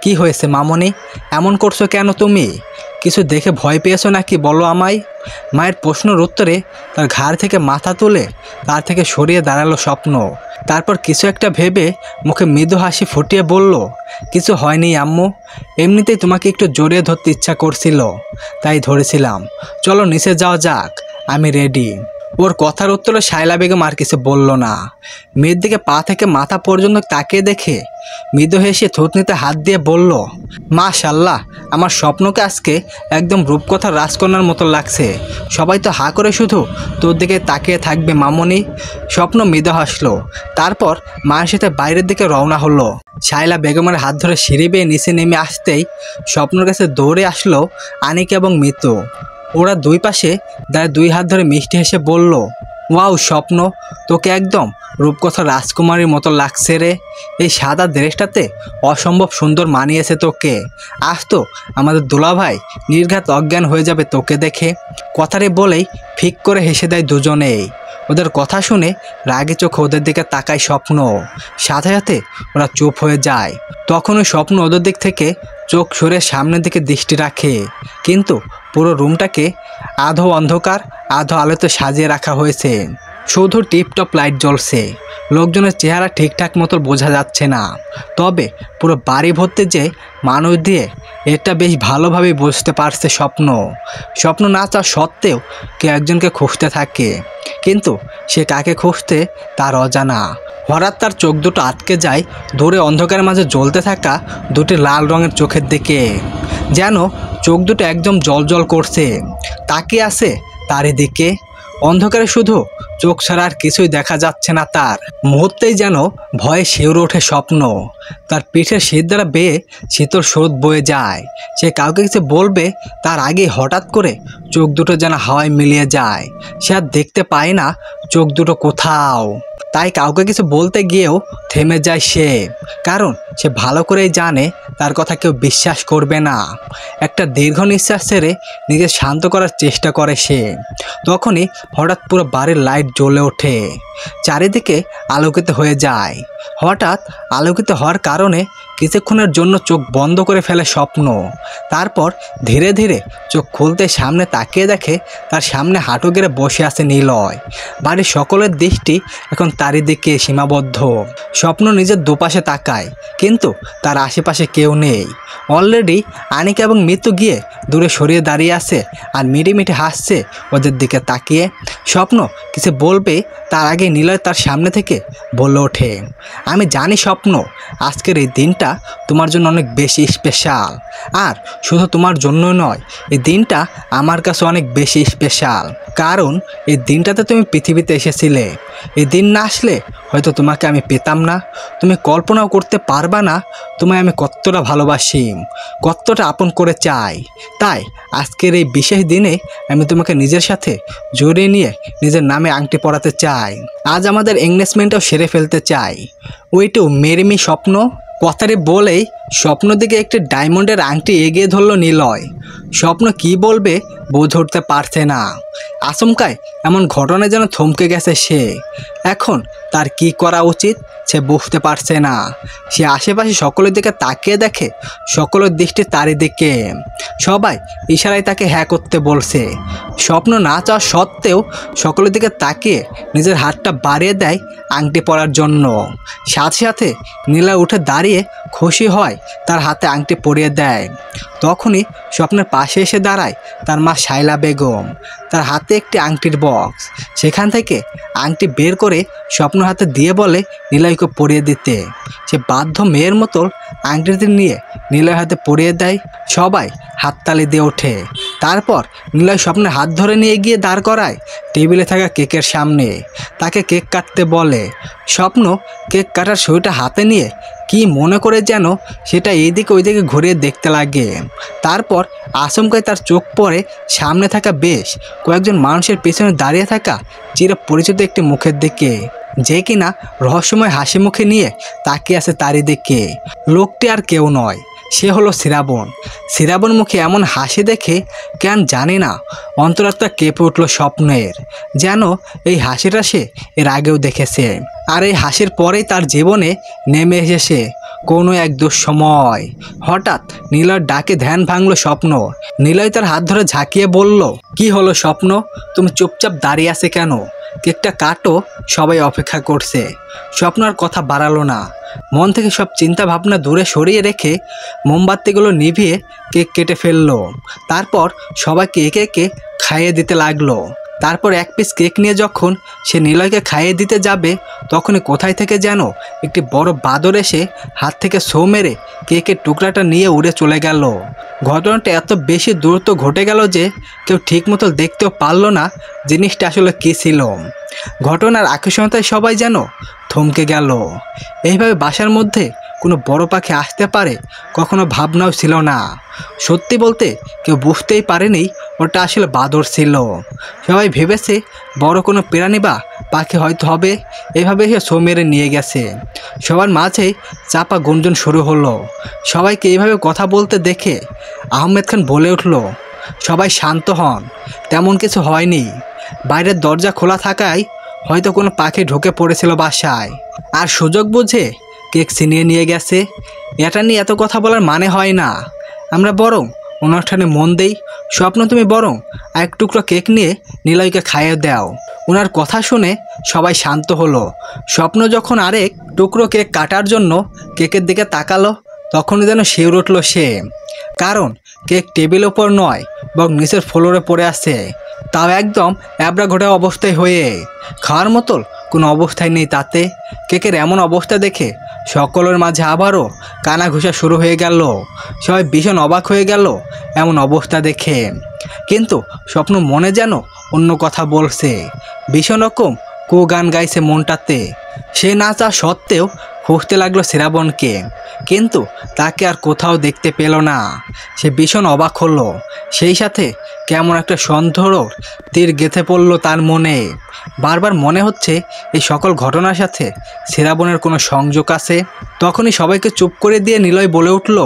কি হয়েছে মামনি? এমন করছো কেন তুমি? কিছু দেখে ভয় পেয়েছো নাকি বলো আমায়? মায়ের প্রশ্নের উত্তরে তার ঘাড় থেকে মাথা তুলে তার থেকে সরিয়ে দাঁড়ালো স্বপ্ন। তারপর কিছু একটা ভেবে মুখে মৃদু হাসি ফুটিয়ে বলল, কিছু হয়নি আম্মু, এমনিতেই তোমাকে একটু জড়িয়ে ধরতে ইচ্ছা করছিল, তাই ধরেছিলাম। চলো নিচে যাওয়া যাক, আমি রেডি। ওর কথার উত্তরে শায়লা বেগম আর কিছু বলল না। মেয়ের দিকে পা থেকে মাথা পর্যন্ত তাকিয়ে দেখে মৃদু হেসে থুতনিতে হাত দিয়ে বলল, মাশাআল্লাহ, আমার স্বপ্নকে আজকে একদম রূপকথার রাজকন্যার মতো লাগছে। সবাই তো হাঁ করে শুধু তোর দিকে তাকিয়ে থাকবে মামনি। স্বপ্ন মৃদু হাসলো। তারপর মায়ের সাথে বাইরের দিকে রওনা হলো। শায়লা বেগমের হাত ধরে সিঁড়ি বেয়ে নিচে নেমে আসতেই স্বপ্নের কাছে দৌড়ে আসলো আনিক এবং মিতু। ওরা দুই পাশে দাঁড়িয়ে দুই হাত ধরে মিষ্টি হেসে বলল, ওয়াও স্বপ্ন, তোকে একদম রূপকথা রাজকুমারীর মতো লাগছে রে। এই সাদা ড্রেসটাতে অসম্ভব সুন্দর মানিয়েছে তোকে। আজ তো আমাদের দুলাভাই নির্ঘাত অজ্ঞান হয়ে যাবে তোকে দেখে। কথারে বলেই ফিক করে হেসে দেয় দুজনেই। ওদের কথা শুনে রাগে চোখে ওদের দিকে তাকায় স্বপ্ন। সাথে সাথে ওরা চুপ হয়ে যায়। তখনই স্বপ্ন ওদের দিক থেকে চোখ সরে সামনের দিকে দৃষ্টি রাখে, কিন্তু পুরো রুমটাকে আধো অন্ধকার আধো আলোতে সাজিয়ে রাখা হয়েছে। শুধু টিপটপ লাইট জ্বলছে। লোকজনের চেহারা ঠিকঠাক মতো বোঝা যাচ্ছে না, তবে পুরো বাড়ি ভর্তি যে মানুষ দিয়ে এটা বেশ ভালোভাবে বুঝতে পারছে স্বপ্ন। স্বপ্ন না চাওয়া সত্ত্বেও কেউ একজনকে খুঁজতে থাকে, কিন্তু সে কাকে খুঁজতে তার অজানা। হঠাৎ তার চোখ দুটো আটকে যায় দূরে অন্ধকারের মাঝে জ্বলতে থাকা দুটি লাল রঙের চোখের দিকে। যেন চোখ দুটো একদম জল করছে, তাকিয়ে আছে তারই দিকে। অন্ধকারে শুধু চোখ ছাড়া আর কিছুই দেখা যাচ্ছে না তার। মুহূর্তেই যেন ভয়ে শিউরে ওঠে স্বপ্ন। তার পিঠের শীত দ্বারা বেয়ে শীতল স্রোত বয়ে যায়। সে কাউকে কিছু বলবে তার আগে হঠাৎ করে চোখ দুটো যেন হাওয়ায় মিলিয়ে যায়। সে আর দেখতে পায় না চোখ দুটো কোথাও। তাই কাউকে কিছু বলতে গিয়েও থেমে যায় সে, কারণ সে ভালো করেই জানে তার কথা কেউ বিশ্বাস করবে না। একটা দীর্ঘ নিঃশ্বাস ছেড়ে নিজে শান্ত করার চেষ্টা করে সে। তখনই হঠাৎ পুরো বাড়ির লাইট জ্বলে ওঠে, চারিদিকে আলোকিত হয়ে যায়। হঠাৎ আলোকিত হওয়ার কারণে কিছুক্ষণের জন্য চোখ বন্ধ করে ফেলে স্বপ্ন। তারপর ধীরে ধীরে চোখ খুলতে সামনে তাকিয়ে দেখে তার সামনে হাঁটু গেড়ে বসে আছে নিলয়। বাড়ির সকলের দৃষ্টি এখন তারই দিকে সীমাবদ্ধ। স্বপ্ন নিজের দুপাশে তাকায়, কিন্তু তার আশেপাশে কেউ নেই। অলরেডি আনিকা এবং মিতু গিয়ে দূরে সরিয়ে দাঁড়িয়ে আছে আর মিটিমিটি হাসছে ওদের দিকে তাকিয়ে। স্বপ্ন কিছু বলবে তার আগে নিলয় তার সামনে থেকে বলে ওঠে, আমি জানি স্বপ্ন, আজকের এই দিনটা তোমার জন্য অনেক বেশি স্পেশাল। আর শুধু তোমার জন্য নয়, এই দিনটা আমার কাছে অনেক বেশি স্পেশাল, কারণ এই দিনটাতে তুমি পৃথিবীতে এসেছিলে। এই দিন না আসলে হয়তো তোমাকে আমি পেতাম না। তুমি কল্পনাও করতে পারবা না তোমায় আমি কতটা ভালোবাসি, কতটা আপন করে চাই। তাই আজকের এই বিশেষ দিনে আমি তোমাকে নিজের সাথে জড়িয়ে নিয়ে নিজের নামে আংটি পরাতে চাই। আজ আমাদের এঙ্গেজমেন্টও সেরে ফেলতে চাই। ওই টু মেরি মি স্বপ্ন। কথাটি বলেই স্বপ্ন দিকে একটি ডায়মন্ডের আংটি এগিয়ে ধরল নিলয়। স্বপ্ন কি বলবে বুঝে উঠতে পারছে না। আচমকায় এমন ঘটনায় যেন থমকে গেছে সে। এখন তার কি করা উচিত সে বুঝতে পারছে না। সে আশেপাশে সকলের দিকে তাকিয়ে দেখে সকলের দৃষ্টি তারই দিকে। সবাই ইশারায় তাকে হ্যাঁ করতে বলছে। স্বপ্ন না চাওয়া সত্ত্বেও সকলের দিকে তাকিয়ে নিজের হাতটা বাড়িয়ে দেয় আংটি পরার জন্য। সাথে সাথে নিলয় উঠে দাঁড়িয়ে খুশি হয় তার হাতে আংটি পরিয়ে দেয়। তখনই স্বপ্নের পাশে এসে দাঁড়ায় তার মা শাইলা বেগম। তার হাতে একটি আংটির বক্স। সেখান থেকে আংটি বের করে স্বপ্ন হাতে দিয়ে বলে নিলয়কে পরিয়ে দিতে। সে বাধ্য মেয়ের মতো আংটিটি নিয়ে নিলয় হাতে পরিয়ে দেয়। সবাই হাততালি দিয়ে ওঠে। তারপর নিলয় স্বপ্নের হাত ধরে নিয়ে গিয়ে দাঁড় করায় টেবিলে থাকা কেকের সামনে। তাকে কেক কাটতে বলে। স্বপ্ন কেক কাটার ছুরিটা হাতে নিয়ে কি মনে করে যেন সেটা এইদিকে ওইদিকে ঘুরিয়ে দেখতে লাগে। তারপর আচমকায় তার চোখ পড়ে সামনে থাকা বেশ কয়েকজন মানুষের পেছনে দাঁড়িয়ে থাকা চিরপরিচিত একটি মুখের দিকে, যে কিনা রহস্যময় হাসি মুখে নিয়ে তাকিয়ে আছে তারই দিকে। লোকটি আর কেউ নয়, সে হলো শ্রাবণ। শ্রাবণ মুখে এমন হাসি দেখে কেন জানি না অন্তরাত্মা কেঁপে উঠল স্বপ্নের। যেন এই হাসিটা সে এর আগেও দেখেছে। আর এই হাসির পরেই তার জীবনে নেমে এসেছে কোনো এক দুঃসময়। হঠাৎ নিলয়ের ডাকে ধ্যান ভাঙল স্বপ্ন। নিলয় তার হাত ধরে ঝাঁকিয়ে বলল, কি হলো স্বপ্ন, তুমি চুপচাপ দাঁড়িয়ে আছে কেন? কেকটা কাটো, সবাই অপেক্ষা করছে। স্বপ্ন আর কথা বাড়ালো না। মন থেকে সব চিন্তা ভাবনা দূরে সরিয়ে রেখে মোমবাতিগুলো নিভিয়ে কেক কেটে ফেললো। তারপর সবাইকে একে একে খাইয়ে দিতে লাগলো। তারপর এক পিস কেক নিয়ে যখন সে নিলয়কে খাইয়ে দিতে যাবে, তখনই কোথায় থেকে যেন একটি বড় বাদর এসে হাত থেকে ছো মেরে কেকের টুকরাটা নিয়ে উড়ে চলে গেল। ঘটনাটা এত বেশি দ্রুত ঘটে গেল যে কেউ ঠিকমতো দেখতেও পারল না জিনিসটা আসলে কী ছিল। ঘটনার আকর্ষণতায় সবাই যেন থমকে গেল। এইভাবে বাসার মধ্যে কোনো বড় পাখি আসতে পারে কখনো ভাবনাও ছিল না। সত্যি বলতে কেউ বুঝতেই পারেনি ওটা আসলে বাদর ছিল। সবাই ভেবেছে বড় কোনো প্রাণী বা পাখি হয়তো হবে। এভাবে সে ছো মেরে নিয়ে গেছে। সবার মাঝে চাপা গুঞ্জন শুরু হলো। সবাইকে এইভাবে কথা বলতে দেখে আহমেদ খান বলে উঠল, সবাই শান্ত হন, তেমন কিছু হয়নি। বাইরের দরজা খোলা থাকায় হয়তো কোনো পাখি ঢুকে পড়েছিল বাসায়, আর সুযোগ বুঝে কেক ছিনিয়ে নিয়ে গেছে। এটা নিয়ে এত কথা বলার মানে হয় না। আমরা বরং অনুষ্ঠানে মন দেই। স্বপ্ন, তুমি বরং এক টুকরো কেক নিয়ে নিলয়কে খাইয়ে দাও। ওনার কথা শুনে সবাই শান্ত হলো। স্বপ্ন যখন আরেক টুকরো কেক কাটার জন্য কেকের দিকে তাকালো, তখনই যেন শিউরে উঠল সে। কারণ কেক টেবিল ওপর নয় বরং নিচের ফ্লোরে পড়ে আছে, তাও একদম অ্যাবড়া ঘোটা অবস্থায় হয়ে। খাওয়ার মতো কোনো অবস্থায় নেই তাতে। কেকের এমন অবস্থা দেখে সকলের মাঝে আবারও কানাঘুষা শুরু হয়ে গেল। সবাই ভীষণ অবাক হয়ে গেল এমন অবস্থা দেখে। কিন্তু স্বপ্ন মনে যেন অন্য কথা বলছে, ভীষণ রকম গান গাইছে মনটাতে। সে না চা সত্ত্বেও খুঁজতে লাগলো শ্রাবণকে, কিন্তু তাকে আর কোথাও দেখতে পেল না। সে ভীষণ অবাক হলো। সেই সাথে কেমন একটা সন্দেহর তীর গেঁথে পড়ল তার মনে। বারবার মনে হচ্ছে এই সকল ঘটনার সাথে শ্রাবণের কোনো সংযোগ আছে। তখনই সবাইকে চুপ করে দিয়ে নিলয় বলে উঠল,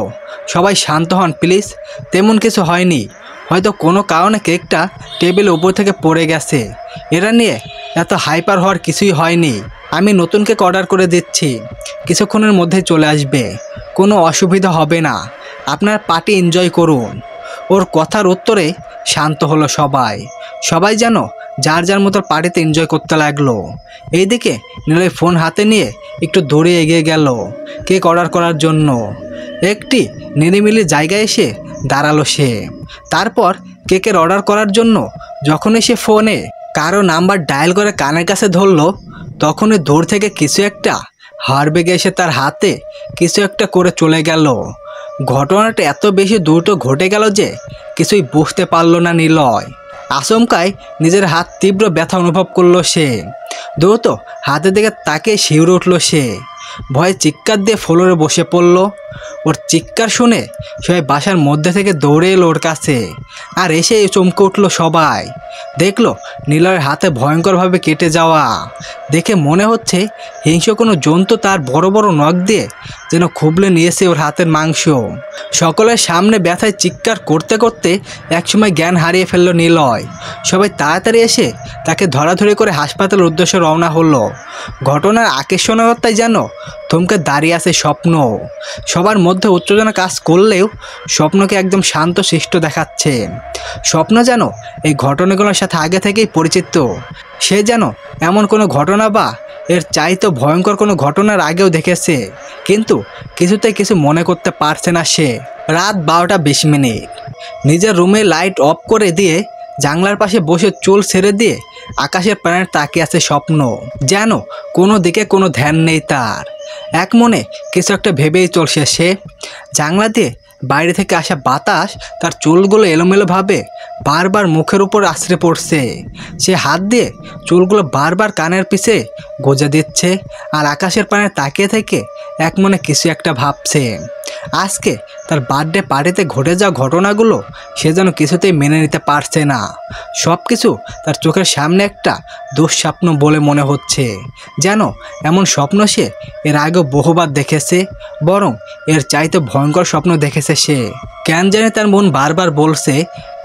সবাই শান্ত হন প্লিজ, তেমন কিছু হয়নি। হয়তো কোনো কারণে কেকটা টেবিলের উপর থেকে পড়ে গেছে। এটা নিয়ে এত হাইপার হওয়ার কিছুই হয়নি। আমি নতুন কেক অর্ডার করে দিচ্ছি, কিছুক্ষণের মধ্যে চলে আসবে। কোনো অসুবিধা হবে না, আপনার পার্টি এনজয় করুন। ওর কথার উত্তরে শান্ত হলো সবাই। সবাই যেন যার যার মতো পার্টিতে এনজয় করতে লাগলো। এইদিকে নিলয় ফোন হাতে নিয়ে একটু দৌড়ে এগিয়ে গেল কেক অর্ডার করার জন্য। একটি নিরিবিলি জায়গায় এসে দাঁড়ালো সে। তারপর কেকের অর্ডার করার জন্য যখনই সে ফোনে কারো নাম্বার ডায়াল করে কানের কাছে ধরলো, তখনই দূর থেকে কিছু একটা হাড় বেগে এসে তার হাতে কিছু একটা করে চলে গেল। ঘটনাটা এত বেশি দ্রুত ঘটে গেল যে কিছুই বুঝতে পারল না নিলয়। আচমকায় নিজের হাত তীব্র ব্যথা অনুভব করলো সে। দ্রুত হাতের দিকে তাকে শিউরে উঠল সে। ভয়ে চিৎকার দিয়ে ফ্লোরে বসে পড়ল। ওর চিৎকার শুনে সবাই বাসার মধ্যে থেকে দৌড়ে এলো ওর কাছে। আর এসে চমকে উঠল সবাই। দেখলো নিলয়ের হাতে ভয়ঙ্করভাবে কেটে যাওয়া। দেখে মনে হচ্ছে হিংস্র কোনো জন্তু তার বড় বড় নখ দিয়ে যেন খুবলে নিয়েছে ওর হাতের মাংস। সকলের সামনে ব্যথায় চিৎকার করতে করতে একসময় জ্ঞান হারিয়ে ফেলল নিলয়। সবাই তাড়াতাড়ি এসে তাকে ধরাধরি করে হাসপাতালের উদ্দেশ্যে রওনা হলো। ঘটনার আকর্ষণীয়তায় যেন থমকে দাঁড়িয়ে আছে স্বপ্ন। সবার মধ্যে উত্তেজনা কাজ করলেও স্বপ্নকে একদম শান্ত শিষ্ট দেখাচ্ছে। স্বপ্ন যেন এই ঘটনাগুলোর সাথে আগে থেকেই পরিচিত। সে যেন এমন কোনো ঘটনা বা এর চাইতে ভয়ঙ্কর কোনো ঘটনার আগেও দেখেছে, কিন্তু কিছুতেই কিছু মনে করতে পারছে না সে। রাত 12:20। নিজের রুমে লাইট অফ করে দিয়ে জানলার পাশে বসে চুল ছেড়ে দিয়ে আকাশের প্রাণের তাকিয়ে আছে স্বপ্ন। যেন কোনো দিকে কোনো ধ্যান নেই তার। এক মনে কিছু একটা ভেবেই চলছে সে। জানলা দিয়ে বাইরে থেকে আসা বাতাস তার চুলগুলো এলোমেলোভাবে বারবার মুখের উপর আছড়ে পড়ছে। সে হাত দিয়ে চুলগুলো বারবার কানের পিছে গোজা দিচ্ছে আর আকাশের পানে তাকিয়ে থেকে এক মনে কিছু একটা ভাবছে। আজকে তার বার্থডে পার্টিতে ঘটে যাওয়া ঘটনাগুলো সে যেন কিছুতেই মেনে নিতে পারছে না। সব কিছু তার চোখের সামনে একটা দুঃস্বপ্ন বলে মনে হচ্ছে। যেন এমন স্বপ্ন সে এর আগেও বহুবার দেখেছে, বরং এর চাইতে ভয়ঙ্কর স্বপ্ন দেখেছে সে। কেন জানে তার মন বারবার বলছে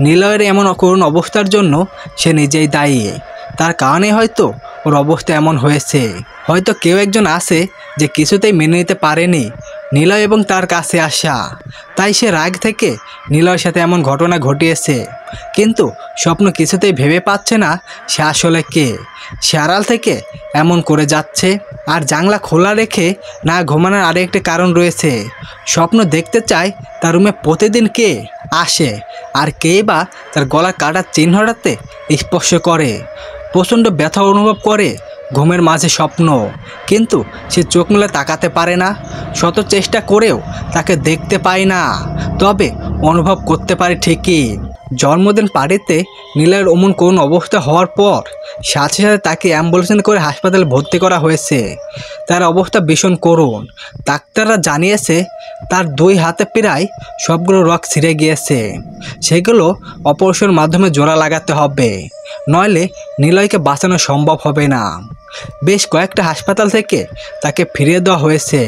নিলয়ের এমন করুণ অবস্থার জন্য সে নিজেই দায়ী। তার কারণে হয়তো ওর অবস্থা এমন হয়েছে। হয়তো কেউ একজন আছে যে কিছুতেই মেনে নিতে পারেনি নিলয় এবং তার কাছে আসা, তাই সে রাগ থেকে নিলয়ের সাথে এমন ঘটনা ঘটিয়েছে। কিন্তু স্বপ্ন কিছুতেই ভেবে পাচ্ছে না সে আসলে কে। সে আড়াল থেকে এমন করে যাচ্ছে। আর জানলা খোলা রেখে না ঘুমানোর আরেকটি কারণ রয়েছে। স্বপ্ন দেখতে চায় তার রুমে প্রতিদিন কে আসে আর কে বা তার গলা কাটার চিহ্নটাতে স্পর্শ করে। প্রচণ্ড ব্যথা অনুভব করে ঘুমের মাঝে স্বপ্ন, কিন্তু সে চোখ মেলে তাকাতে পারে না। শত চেষ্টা করেও তাকে দেখতে পায় না, তবে অনুভব করতে পারে ঠিকই। জন্মদিন পার্টিতে নীলয়ের অমন কোন অবস্থা হওয়ার পর সাথে সাথে তাকে অ্যাম্বুলেন্সে করে হাসপাতালে ভর্তি করা হয়েছে। তার অবস্থা ভীষণ করুণ। ডাক্তাররা জানিয়েছে তার 2 হাতে প্রায় সবগুলো রক ছিঁড়ে গিয়েছে। সেগুলো অপারেশনের মাধ্যমে জোড়া লাগাতে হবে, নইলে নিলয়কে বাঁচানো সম্ভব হবে না। বেশ কয়েকটা হাসপাতাল থেকে তাকে ফিরিয়ে দেওয়া হয়েছে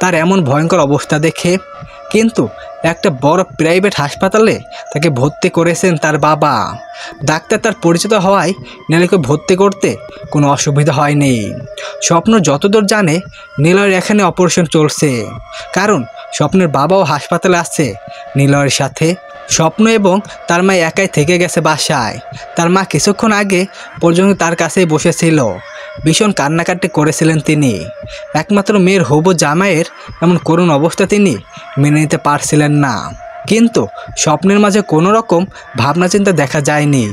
তার এমন ভয়ঙ্কর অবস্থা দেখে। কিন্তু একটা বড় প্রাইভেট হাসপাতালে তাকে ভর্তি করেছেন তার বাবা। ডাক্তার তার পরিচিত হওয়ায় নিলয়কে ভর্তি করতে কোনো অসুবিধা হয়নি। স্বপ্ন যতদূর জানে নিলয়ের এখানে অপারেশন চলছে, কারণ স্বপ্নের বাবাও হাসপাতালে আছে নিলয়ের সাথে। স্বপ্ন এবং তার মা একাই থেকে গেছে বাসায়। তার মা কিছুক্ষণ আগে পর্যন্ত তার কাছেই বসেছিল। ভীষণ কান্নাকাটি করেছিলেন তিনি। একমাত্র মেয়ের হবু জামাইয়ের এমন করুণ অবস্থা তিনি মেনে নিতে পারছিলেন না। কিন্তু স্বপ্নের মাঝে কোনো রকম ভাবনা চিন্তা দেখা যায়নি।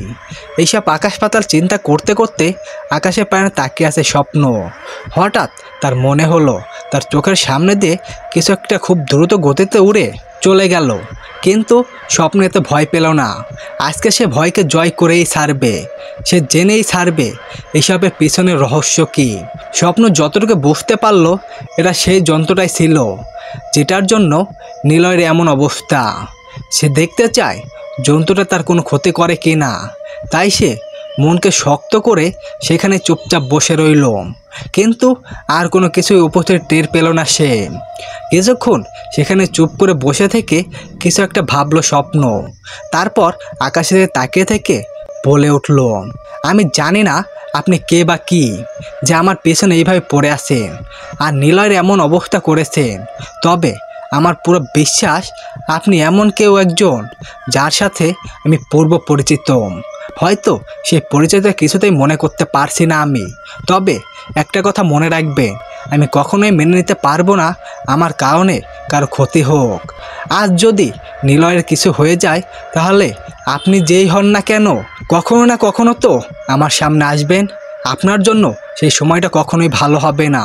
এইসব আকাশ পাতাল চিন্তা করতে করতে আকাশের পানে তাকিয়ে আছে স্বপ্ন। হঠাৎ তার মনে হলো তার চোখের সামনে দিয়ে কিছু একটা খুব দ্রুত গতিতে উড়ে চলে গেল। কিন্তু স্বপ্ন এতে ভয় পেল না। আজকে সে ভয়কে জয় করেই ছাড়বে। সে জেনেই ছাড়বে এসবের পিছনের রহস্য কী। স্বপ্ন যতটুকু বুঝতে পারল এটা সেই যন্ত্রটাই ছিল যেটার জন্য নিলয়ের এমন অবস্থা। সে দেখতে চায় জন্তুটা তার কোনো ক্ষতি করে কি না। তাই সে মনকে শক্ত করে সেখানে চুপচাপ বসে রইল। কিন্তু আর কোনো কিছুই উপস্থিত টের পেল না সে। কিছুক্ষণ সেখানে চুপ করে বসে থেকে কিছু একটা ভাবলো স্বপ্ন। তারপর আকাশে তাকিয়ে থেকে বলে উঠল, আমি জানি না আপনি কে বা কী যে আমার পেছনে এইভাবে পড়ে আছেন আর নিলয়ের এমন অবস্থা করেছেন, তবে আমার পুরো বিশ্বাস আপনি এমন কেউ একজন যার সাথে আমি পূর্ব পরিচিত। হয়তো সেই পরিচয়টা কিছুতেই মনে করতে পারছি না আমি। তবে একটা কথা মনে রাখবেন, আমি কখনোই মেনে নিতে পারবো না আমার কারণে কারো ক্ষতি হোক। আজ যদি নিলয়ের কিছু হয়ে যায় তাহলে আপনি যেই হন না কেন কখনো না কখনো তো আমার সামনে আসবেন। আপনার জন্য সেই সময়টা কখনোই ভালো হবে না।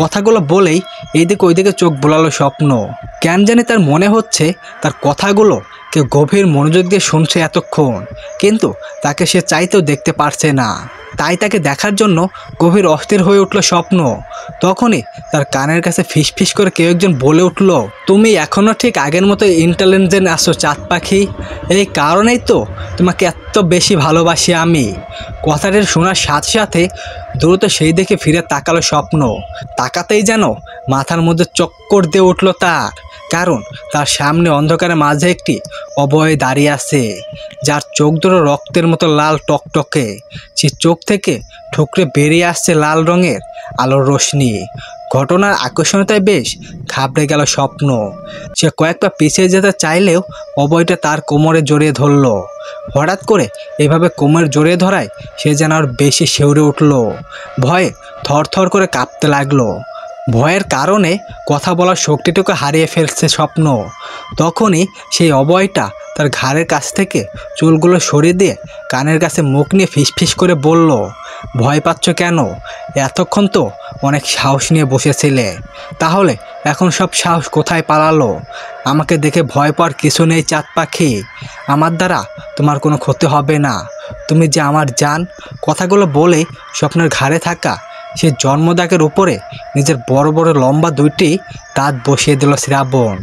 কথাগুলো বলেই এইদিকে ওইদিকে চোখ বোলালো স্বপ্ন। কেন জানি তার মনে হচ্ছে তার কথাগুলো কেউ গভীর মনোযোগ দিয়ে শুনছে এতক্ষণ, কিন্তু তাকে সে চাইতেও দেখতে পারছে না। তাই তাকে দেখার জন্য গভীর অস্থির হয়ে উঠল স্বপ্ন। তখনই তার কানের কাছে ফিসফিস করে কেউ একজন বলে উঠল, তুমি এখনও ঠিক আগের মতো ইন্টেলিজেন্ট আছো চাঁদ পাখি, এই কারণেই তো তোমাকে এত বেশি ভালোবাসি আমি। কথাটি শোনার সাথে সাথে দ্রুত সেই দিকে ফিরে তাকালো স্বপ্ন। তাকাতেই যেন মাথার মধ্যে চক্কর দিয়ে উঠল তার, কারণ তার সামনে অন্ধকারের মাঝে একটি অবয় দাঁড়িয়ে আছে, যার চোখ দুটো রক্তের মতো লাল টকটকে। সে চোখ থেকে ঠুকরে বেরিয়ে আসছে লাল রঙের আলোর রোশনি। ঘটনার আকর্ষণীয়তায় বেশ ঘাবড়ে গেল স্বপ্ন। সে কয়েক পা পিছিয়ে যেতে চাইলেও অবয়টা তার কোমরে জড়িয়ে ধরল। হঠাৎ করে এভাবে কোমরে জড়িয়ে ধরায় সে যেন আর বেশি শিউরে উঠল। ভয়ে থরথর করে কাঁপতে লাগলো। ভয়ের কারণে কথা বলার শক্তিটুকু হারিয়ে ফেলছে স্বপ্ন। তখনই সেই অবয়টা তার ঘাড়ের কাছ থেকে চুলগুলো সরিয়ে দিয়ে কানের কাছে মুখ নিয়ে ফিসফিস করে বলল, ভয় পাচ্ছ কেন? এতক্ষণ তো অনেক সাহস নিয়ে বসেছিলে, তাহলে এখন সব সাহস কোথায় পালালো? আমাকে দেখে ভয় পাওয়ার কিছু নেই চাঁদ পাখি, আমার দ্বারা তোমার কোনো ক্ষতি হবে না, তুমি যে আমার জান। কথাগুলো বলে স্বপ্নের ঘাড়ে থাকা সে জন্মদাগের উপরে নিজের বড় বড় লম্বা দুইটি দাঁত বসিয়ে দিল শ্রাবণ।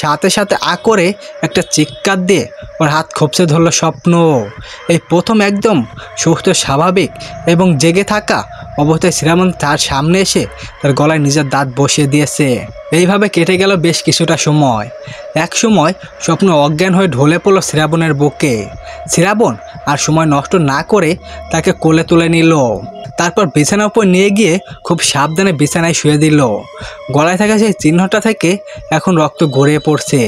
সাথে সাথে করে একটা চিৎকার দিয়ে ওর হাত খপসে ধরল স্বপ্ন। এই প্রথম একদম সুস্থ স্বাভাবিক এবং জেগে থাকা অবস্থায় শ্রাবণ তার সামনে এসে তার গলায় নিজের দাঁত বসিয়ে দিয়েছে। এইভাবে কেটে গেল বেশ কিছুটা সময়। এক সময় স্বপ্ন অজ্ঞান হয়ে ঢলে পড়ল শ্রাবণের বুকে। শ্রাবণ আর সময় নষ্ট না করে তাকে কোলে তুলে নিল। তারপর বিছানার উপর নিয়ে গিয়ে খুব সাবধানে বিছানায় শুয়ে দিল। গলায় থাকা সেই চিহ্নটা থেকে এখন রক্ত গড়িয়ে পড়ছে।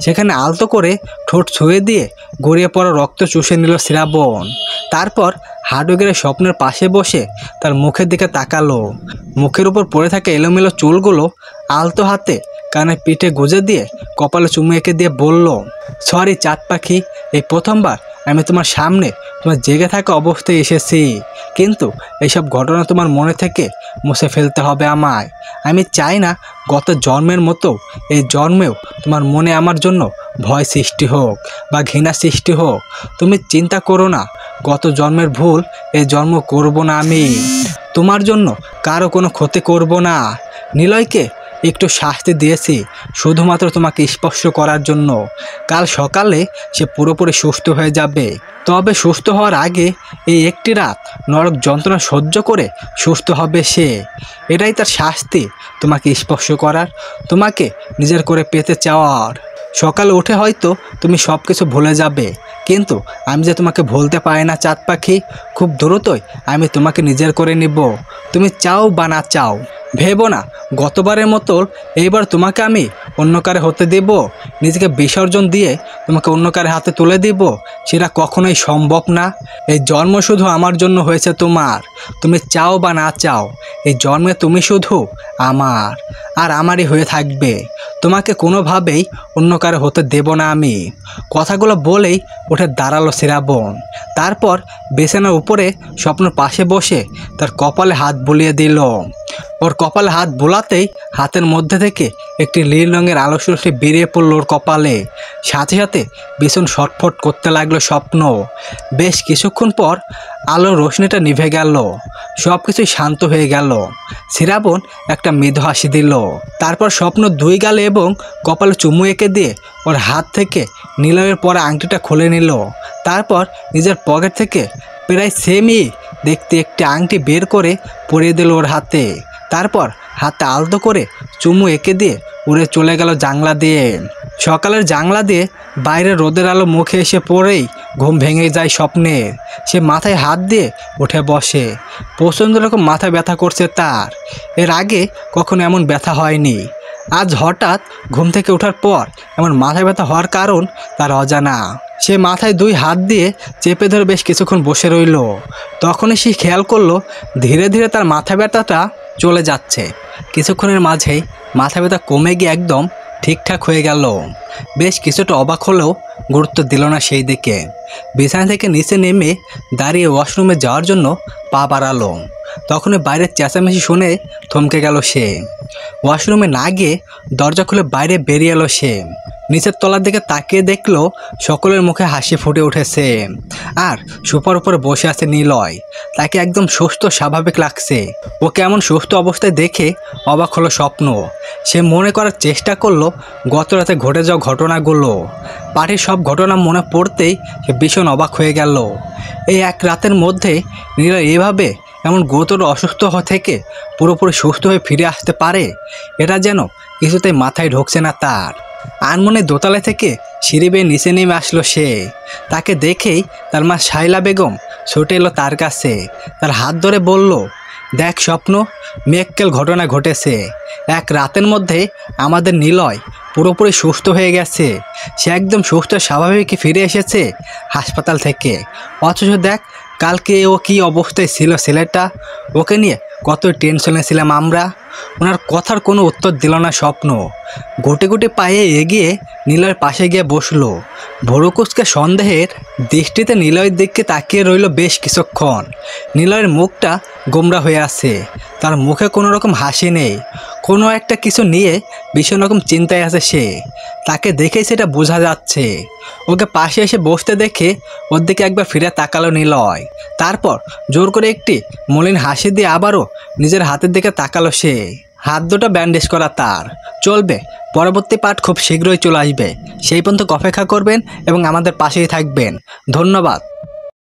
সেখানে আলতো করে ঠোঁট ছুঁয়ে দিয়ে গড়িয়ে পড়া রক্ত চুষে নিল শ্রাবণ। তারপর হাঁটু গেড়ে স্বপ্নের পাশে বসে তার মুখের দিকে তাকালো। মুখের উপর পড়ে থাকা এলোমেলো চুলগুলো আলতো হাতে কানে পিঠে গুজে দিয়ে কপালে চুমু এঁকে দিয়ে বলল, সরি চাঁদ পাখি, এই প্রথমবার আমি তোমার সামনে তোমার জেগে থাকা অবস্থায় এসেছি, কিন্তু এইসব ঘটনা তোমার মনে থেকে মুছে ফেলতে হবে আমায়। আমি চাই না গত জন্মের মতো এই জন্মেও তোমার মনে আমার জন্য ভয় সৃষ্টি হোক বা ঘৃণা সৃষ্টি হোক। তুমি চিন্তা করো না, গত জন্মের ভুল এই জন্ম করব না আমি। তোমার জন্য কারো কোনো ক্ষতি করব না। নিলয়কে একটু শাস্তি দিয়েছি শুধুমাত্র তোমাকে স্পর্শ করার জন্য। কাল সকালে সে পুরোপুরি সুস্থ হয়ে যাবে। তবে সুস্থ হওয়ার আগে এই একটি রাত নরক যন্ত্রণা সহ্য করে সুস্থ হবে সে। এটাই তার শাস্তি, তোমাকে স্পর্শ করার, তোমাকে নিজের করে পেতে চাওয়ার। সকালে উঠে হয়তো তুমি সব কিছু ভুলে যাবে, কিন্তু আমি যে তোমাকে ভুলতে পারি না চাঁদ পাখি। খুব দ্রুতই আমি তোমাকে নিজের করে নিব, তুমি চাও বা না চাও। ভেবো না গতবারের মতো এইবার তোমাকে আমি অন্য কারে হতে দেব, নিজেকে বিসর্জন দিয়ে তোমাকে অন্য কারে হাতে তুলে দিব, সেটা কখনোই সম্ভব না। এই জন্ম শুধু আমার জন্য হয়েছে তোমার, তুমি চাও বা না চাও এই জন্মে তুমি শুধু আমার আর আমারই হয়ে থাকবে। তোমাকে কোনোভাবেই অন্য কারে হতে দেব না আমি। কথাগুলো বলেই উঠে দাঁড়ালো শ্রাবণ। তারপর বিছানার উপরে স্বপ্নের পাশে বসে তার কপালে হাত বুলিয়ে দিল। ওর কপালে হাত বোলাতেই হাতের মধ্যে থেকে একটি নীল রঙের আলো রশ্মি বেরিয়ে পড়ল ওর কপালে। সাথে সাথে ভীষণ ছটফট করতে লাগলো স্বপ্ন। বেশ কিছুক্ষণ পর আলোর রোশনিটা নিভে গেল, সব কিছুই শান্ত হয়ে গেল। শ্রাবণ একটা মৃদু হাসি দিল। তারপর স্বপ্ন দুই গালে এবং কপালে চুমু এঁকে দিয়ে ওর হাত থেকে নিলয়ের পরা আংটিটা খুলে নিল। তারপর নিজের পকেট থেকে প্রায় সেমই দেখতে একটি আংটি বের করে পরিয়ে দিল ওর হাতে। তারপর হাতে আলতো করে চুমু এঁকে দিয়ে উড়ে চলে গেল জানলা দিয়ে। সকালের জানলা দিয়ে বাইরে রোদের আলো মুখে এসে পড়েই ঘুম ভেঙে যায় স্বপ্নের। সে মাথায় হাত দিয়ে উঠে বসে। প্রচণ্ড রকম মাথা ব্যথা করছে তার। এর আগে কখনো এমন ব্যথা হয়নি। আজ হঠাৎ ঘুম থেকে ওঠার পর এমন মাথায় ব্যথা হওয়ার কারণ তার অজানা। সে মাথায় 2 হাত দিয়ে চেপে ধরে বেশ কিছুক্ষণ বসে রইল। তখনই সে খেয়াল করলো ধীরে ধীরে তার মাথা ব্যথাটা চলে যাচ্ছে। কিছুক্ষণের মাঝেই মাথা ব্যথা কমে গিয়ে একদম ঠিকঠাক হয়ে গেল। বেশ কিছুটা অবাক হলেও গুরুত্ব দিল না সেই দিকে। বিছানা থেকে নিচে নেমে দাঁড়িয়ে ওয়াশরুমে যাওয়ার জন্য পা বাড়ালো। তখনই বাইরের চেঁচামেচি শুনে থমকে গেল সে। ওয়াশরুমে না গিয়ে দরজা খুলে বাইরে বেরিয়ে এলো সে। নিচের তলার দিকে তাকিয়ে দেখলো সকলের মুখে হাসি ফুটে উঠেছে। আর সোফার উপরে বসে আছে নিলয়। তাকে একদম সুস্থ স্বাভাবিক লাগছে। ওকে এমন সুস্থ অবস্থায় দেখে অবাক হলো স্বপ্ন। সে মনে করার চেষ্টা করলো গত রাতে ঘটে যাওয়া ঘটনাগুলো। পার্টির সব ঘটনা মনে পড়তেই সে ভীষণ অবাক হয়ে গেল। এই এক রাতের মধ্যে নিলয় এভাবে এমন গুরুতর অসুস্থ থেকে পুরোপুরি সুস্থ হয়ে ফিরে আসতে পারে, এটা যেন কিছুতেই মাথায় ঢুকছে না তার। আনমনে দোতলা থেকে সিঁড়ি বেয়ে নিচে নেমে আসলো সে। তাকে দেখেই তার মা শাইলা বেগম ছুটে এলো তার কাছে। তার হাত ধরে বলল, দেখ স্বপ্ন, মেক্কেল ঘটনা ঘটেছে। এক রাতের মধ্যে আমাদের নিলয় পুরোপুরি সুস্থ হয়ে গেছে। সে একদম সুস্থ স্বাভাবিক ফিরে এসেছে হাসপাতাল থেকে। অথচ দেখ কালকে ও কী অবস্থায় ছিল ছেলেটা, ওকে নিয়ে কত টেনশনে ছিলাম আমরা। ওনার কথার কোনো উত্তর দিল না স্বপ্ন। গুটি গুটি পায়ে এগিয়ে নিলয়ের পাশে গিয়ে বসলো। ভরুকুচকে সন্দেহের দৃষ্টিতে নিলয়ের দিকে তাকিয়ে রইল বেশ কিছুক্ষণ। নিলয়ের মুখটা গোমরা হয়ে আছে। তার মুখে কোনো রকম হাসি নেই। কোনো একটা কিছু নিয়ে ভীষণ রকম চিন্তায় আছে সে। তাকে দেখেই সেটা বোঝা যাচ্ছে। ওকে পাশে এসে বসতে দেখে ওর দিকে একবার ফিরে তাকালো নিলয়। তারপর জোর করে একটি মলিন হাসি দিয়ে আবারও নিজের হাতের দিকে তাকালো সে। হাত দুটো ব্যান্ডেজ করা তার। চলবে, পরবর্তী পার্ট খুব শীঘ্রই চলে আসবে। সেই পর্যন্ত অপেক্ষা করবেন এবং আমাদের পাশেই থাকবেন। ধন্যবাদ।